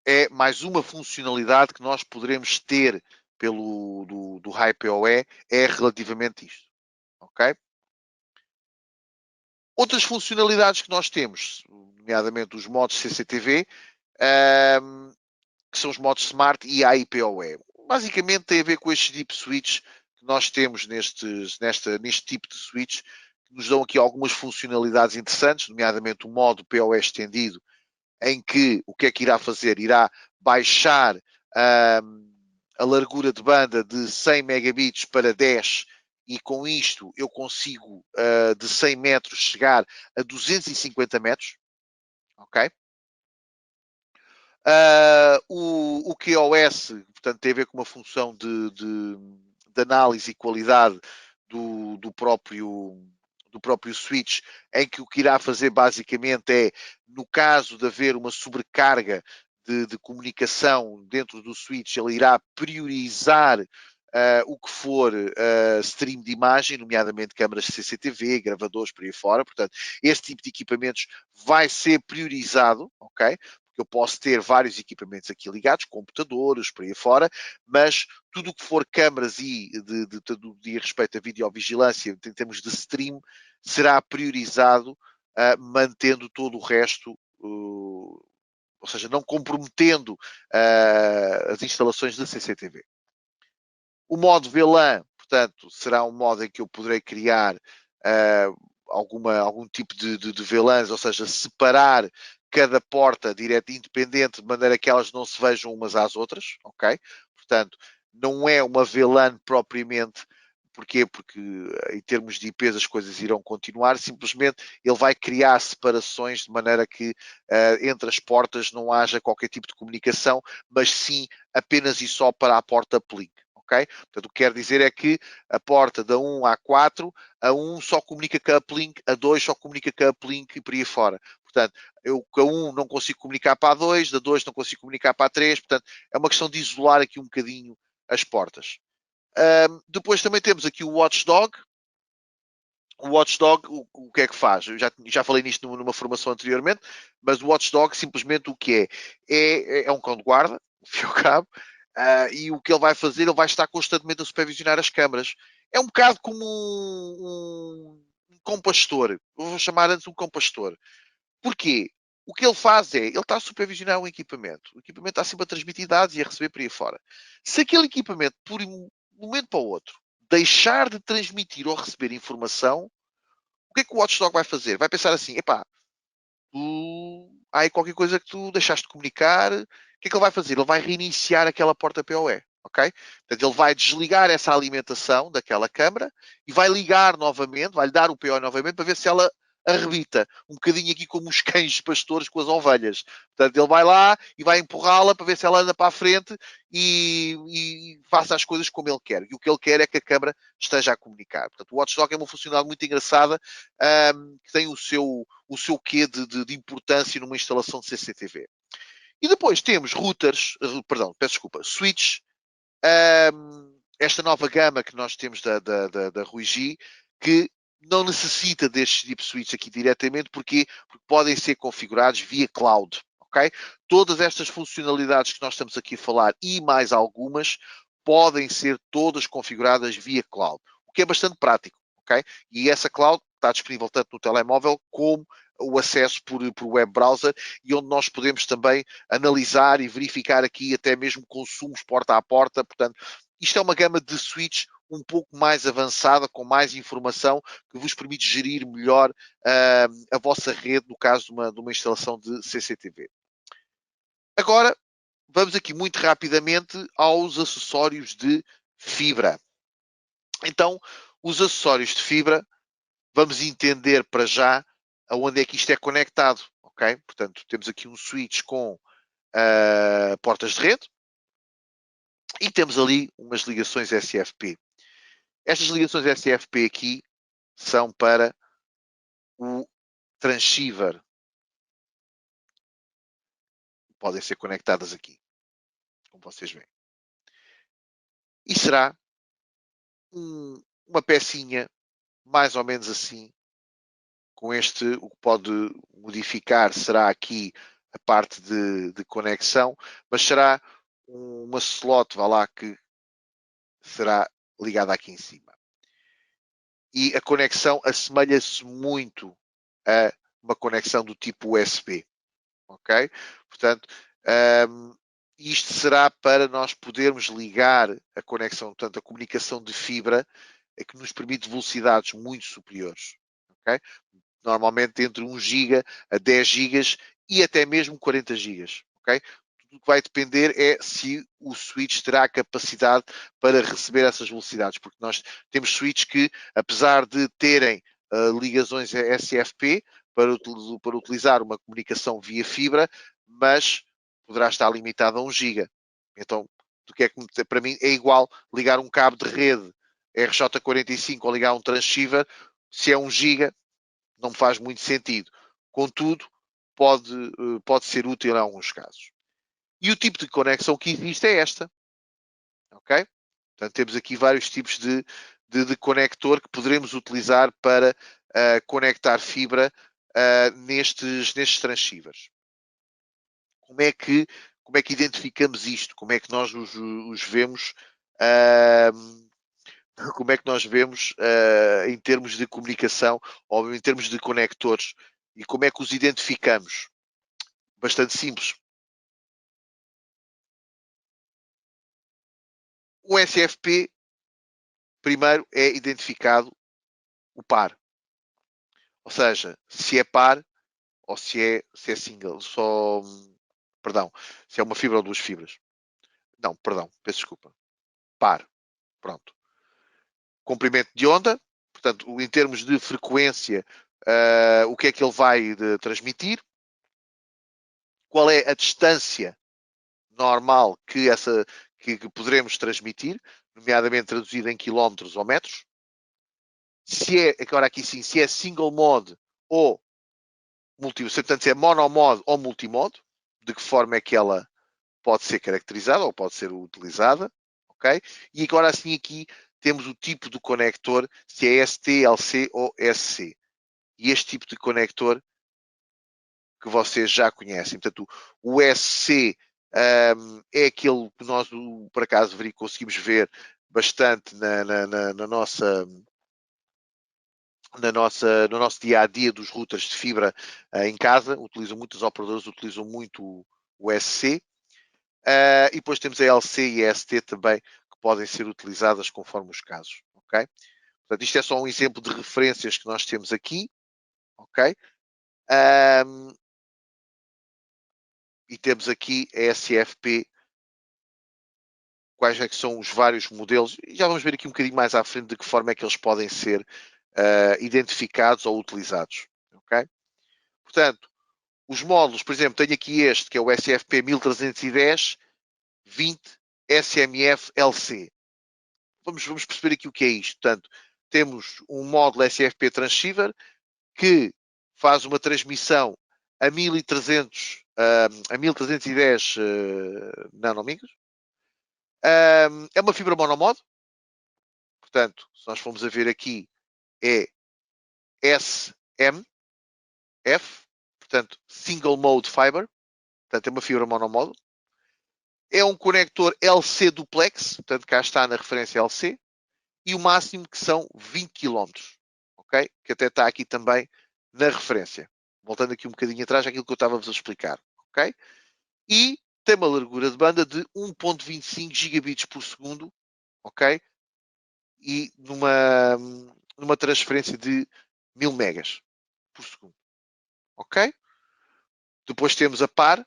é mais uma funcionalidade que nós poderemos ter do HiPoE é relativamente isto. Ok? Outras funcionalidades que nós temos, nomeadamente os modos CCTV, que são os modos Smart e AIPoE. Basicamente tem a ver com estes deep switches que nós temos neste tipo de switch, que nos dão aqui algumas funcionalidades interessantes, nomeadamente o modo PoE extendido, em que o que é que irá fazer? Irá baixar a largura de banda de 100 megabits para 10 e com isto eu consigo de 100 metros chegar a 250 metros, ok? O QoS, portanto, tem a ver com uma função de análise e qualidade do próprio switch, em que o que irá fazer basicamente é, no caso de haver uma sobrecarga de comunicação dentro do switch, ele irá priorizar o que for stream de imagem, nomeadamente câmaras CCTV, gravadores por aí fora. Portanto, este tipo de equipamentos vai ser priorizado, ok? Porque eu posso ter vários equipamentos aqui ligados, computadores, por aí fora, mas tudo o que for câmaras e de respeito à videovigilância, em termos de stream, será priorizado, mantendo todo o resto, ou seja, não comprometendo as instalações de CCTV. O modo VLAN, portanto, será um modo em que eu poderei criar algum tipo de VLANs, ou seja, separar cada porta direta independente, de maneira que elas não se vejam umas às outras, ok? Portanto, não é uma VLAN propriamente. Porquê? Porque em termos de IPs as coisas irão continuar, simplesmente ele vai criar separações de maneira que entre as portas não haja qualquer tipo de comunicação, mas sim apenas e só para a porta uplink. Ok? Portanto, o que quer dizer é que a porta da 1 à 4, a 1 só comunica com a uplink, a 2 só comunica com a uplink e por aí fora. Portanto, eu com a 1 não consigo comunicar para a 2, da 2 não consigo comunicar para a 3, portanto, é uma questão de isolar aqui um bocadinho as portas. Depois também temos aqui o Watchdog. O Watchdog, o que é que faz? Eu já falei nisto numa formação anteriormente, mas o Watchdog simplesmente o que é um cão de guarda, ao fim e ao cabo, e o que ele vai fazer, ele vai estar constantemente a supervisionar as câmaras. É um bocado como um compastor. Eu vou chamar antes um compastor. Porquê? O que ele faz é, ele está a supervisionar um equipamento. O equipamento está sempre a transmitir dados e a receber por aí fora. Se aquele equipamento, por um momento para o outro, deixar de transmitir ou receber informação, o que é que o Watchdog vai fazer? Vai pensar assim, epá, há aí qualquer coisa que tu deixaste de comunicar, o que é que ele vai fazer? Ele vai reiniciar aquela porta PoE, ok? Portanto, ele vai desligar essa alimentação daquela câmara e vai ligar novamente, vai-lhe dar o PoE novamente para ver se ela arrebita, um bocadinho aqui como os cães pastores com as ovelhas. Portanto, ele vai lá e vai empurrá-la para ver se ela anda para a frente e faça as coisas como ele quer. E o que ele quer é que a câmara esteja a comunicar. Portanto, o Watchdog é uma funcionalidade muito engraçada, que tem o seu quê de importância numa instalação de CCTV. E depois temos routers, perdão, peço desculpa, switches, esta nova gama que nós temos da Ruigi, que não necessita destes deep switches aqui diretamente, porque podem ser configurados via cloud. Okay? Todas estas funcionalidades que nós estamos aqui a falar e mais algumas podem ser todas configuradas via cloud, o que é bastante prático. Okay? E essa cloud está disponível tanto no telemóvel como o acesso por web browser e onde nós podemos também analisar e verificar aqui até mesmo consumos porta a porta. Portanto, isto é uma gama de switch um pouco mais avançada, com mais informação, que vos permite gerir melhor a vossa rede no caso de uma instalação de CCTV. Agora, vamos aqui muito rapidamente aos acessórios de fibra. Então, os acessórios de fibra, vamos entender para já aonde é que isto é conectado, ok? Portanto, temos aqui um switch com portas de rede e temos ali umas ligações SFP. Estas ligações SFP aqui são para o transceiver. Podem ser conectadas aqui, como vocês veem. E será uma pecinha mais ou menos assim. Com este, o que pode modificar será aqui a parte de conexão, mas será uma slot, vá lá, que será ligada aqui em cima. E a conexão assemelha-se muito a uma conexão do tipo USB, ok? Portanto, um, isto será para nós podermos ligar a conexão, portanto, a comunicação de fibra, que nos permite velocidades muito superiores, ok? Normalmente entre 1 GB a 10 GB e até mesmo 40 GB, ok? Tudo o que vai depender é se o switch terá capacidade para receber essas velocidades, porque nós temos switches que, apesar de terem ligações SFP para utilizar uma comunicação via fibra, mas poderá estar limitado a 1 GB. Então, do que é que para mim é igual ligar um cabo de rede RJ45 ou ligar um transceiver, se é 1 GB, não me faz muito sentido. Contudo, pode ser útil em alguns casos. E o tipo de conexão que existe é esta. Ok? Portanto, temos aqui vários tipos de conector que poderemos utilizar para conectar fibra nestes transceivers. Como é que identificamos isto? Como é que nós os vemos? Como é que nós vemos em termos de comunicação ou em termos de conectores e como é que os identificamos? Bastante simples. O SFP, primeiro, é identificado o par. Ou seja, se é par ou se é single. Perdão, se é uma fibra ou duas fibras. Não, perdão, peço desculpa. Par. Pronto. Comprimento de onda, portanto, em termos de frequência, o que é que ele vai transmitir? Qual é a distância normal que poderemos transmitir, nomeadamente traduzida em quilómetros ou metros? Se é, agora aqui sim, se é single mode ou portanto, se é monomode ou multimode, de que forma é que ela pode ser caracterizada ou pode ser utilizada, ok? E agora assim aqui temos o tipo de conector, se é ST, LC ou SC. E este tipo de conector que vocês já conhecem. Portanto, o SC é aquele que nós, por acaso, conseguimos ver bastante na nossa no nosso dia a dia dos routers de fibra em casa, muitos operadores utilizam muito o SC, e depois temos a LC e a ST também, que podem ser utilizadas conforme os casos, ok? Portanto, isto é só um exemplo de referências que nós temos aqui, ok? E temos aqui a SFP, quais é que são os vários modelos, e já vamos ver aqui um bocadinho mais à frente de que forma é que eles podem ser identificados ou utilizados, ok? Portanto, os módulos, por exemplo, tenho aqui este, que é o SFP 1310 20 SMF LC. Vamos perceber aqui o que é isto. Portanto, temos um módulo SFP transceiver que faz uma transmissão a 1300 a 1310 nanomicros. É uma fibra monomode. Portanto, se nós formos a ver aqui, é SMF, portanto, Single Mode Fiber. Portanto, é uma fibra monomode. É um conector LC duplex, portanto, cá está na referência LC, e o máximo que são 20 km, ok? Que até está aqui também na referência. Voltando aqui um bocadinho atrás, aquilo que eu estava-vos a explicar, ok? E tem uma largura de banda de 1.25 gigabits por segundo, ok? E numa transferência de 1000 megas por segundo, ok? Depois temos a par.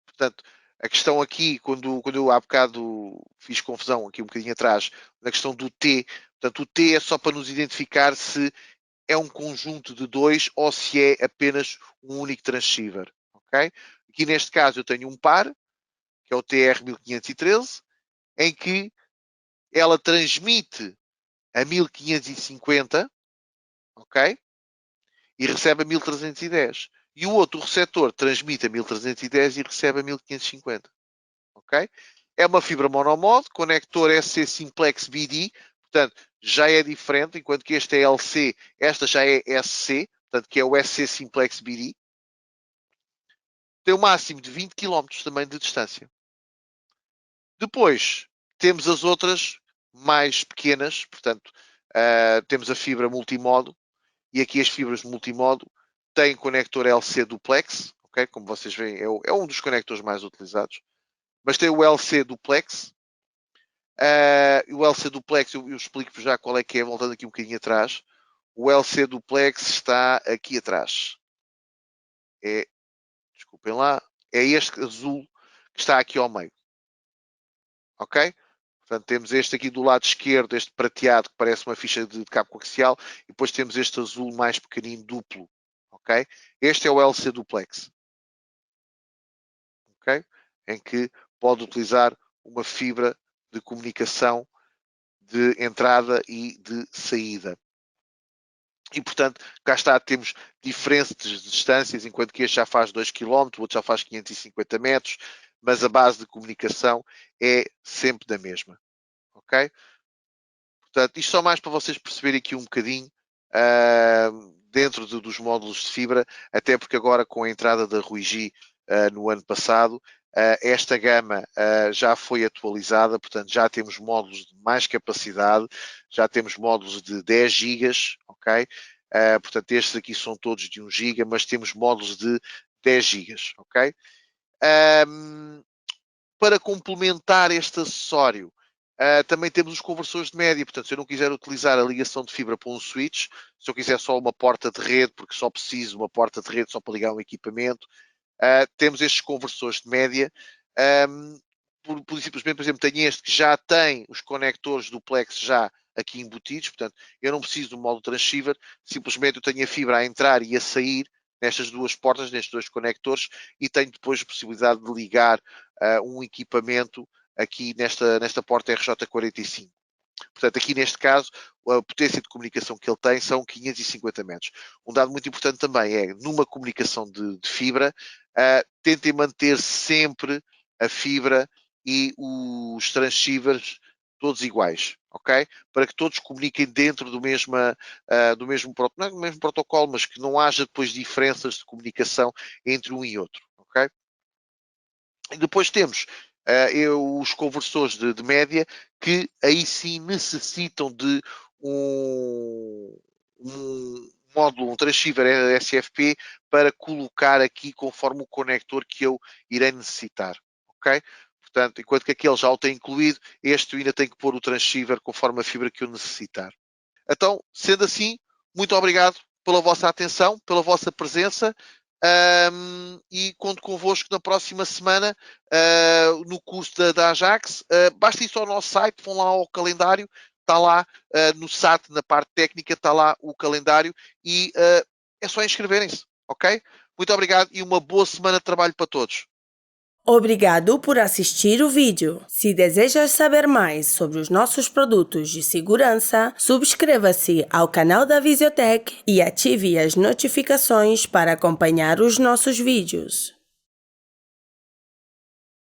Portanto, a questão aqui, quando eu há bocado fiz confusão aqui um bocadinho atrás, na questão do T, portanto, o T é só para nos identificar se é um conjunto de dois ou se é apenas um único transceiver, ok? Aqui neste caso eu tenho um par, que é o TR1513, em que ela transmite a 1550, ok? E recebe a 1310. E o outro receptor transmite a 1310 e recebe a 1550. Ok? É uma fibra monomode, conector SC Simplex BD, Portanto, já é diferente, enquanto que este é LC, esta já é SC, portanto, que é o SC Simplex BD. Tem um máximo de 20 km também de distância. Depois, temos as outras mais pequenas, portanto, temos a fibra multimodo, e aqui as fibras de multimodo têm conector LC duplex, okay? Como vocês veem, é um dos conectores mais utilizados, mas tem o LC duplex. O LC duplex, eu explico-vos já qual é que é, voltando aqui um bocadinho atrás. O LC duplex está aqui atrás. Desculpem lá, é este azul que está aqui ao meio. Ok? Portanto, temos este aqui do lado esquerdo, este prateado, que parece uma ficha de cabo coaxial, e depois temos este azul mais pequenino, duplo. Ok? Este é o LC duplex. Ok? Em que pode utilizar uma fibra de comunicação de entrada e de saída. E, portanto, cá está, temos diferentes distâncias, enquanto que este já faz 2 km, o outro já faz 550 metros, mas a base de comunicação é sempre da mesma. Ok? Portanto, isto só mais para vocês perceberem aqui um bocadinho dentro dos módulos de fibra, até porque agora com a entrada da Ruigi no ano passado, esta gama já foi atualizada, portanto já temos módulos de mais capacidade, já temos módulos de 10 GB, ok? Portanto, estes aqui são todos de 1 GB, mas temos módulos de 10 GB, ok? Para complementar este acessório, também temos os conversores de média. Portanto, se eu não quiser utilizar a ligação de fibra para um switch, se eu quiser só uma porta de rede, porque só preciso uma porta de rede só para ligar um equipamento, temos estes conversores de média. Simplesmente, por exemplo, tenho este que já tem os conectores duplex já aqui embutidos, portanto, eu não preciso do modo transceiver, simplesmente eu tenho a fibra a entrar e a sair nestas duas portas, nestes dois conectores, e tenho depois a possibilidade de ligar um equipamento aqui nesta porta RJ45. Portanto, aqui neste caso, a potência de comunicação que ele tem são 550 metros. Um dado muito importante também é, numa comunicação de fibra, tentem manter sempre a fibra e os transceivers todos iguais, ok? Para que todos comuniquem dentro do mesmo, não é do mesmo protocolo, mas que não haja depois diferenças de comunicação entre um e outro, ok? E depois temos os conversores de média, que aí sim necessitam de um módulo, um transceiver SFP para colocar aqui conforme o conector que eu irei necessitar. Ok? Portanto, enquanto que aquele já o tem incluído, este eu ainda tenho que pôr o transceiver conforme a fibra que eu necessitar. Então, sendo assim, muito obrigado pela vossa atenção, pela vossa presença. E conto convosco na próxima semana no curso da Ajax. Basta ir só ao nosso site, vão lá ao calendário, está lá no SAT, na parte técnica, está lá o calendário e é só inscreverem-se, ok? Muito obrigado e uma boa semana de trabalho para todos. Obrigado por assistir o vídeo. Se desejas saber mais sobre os nossos produtos de segurança, subscreva-se ao canal da Visiotech e ative as notificações para acompanhar os nossos vídeos.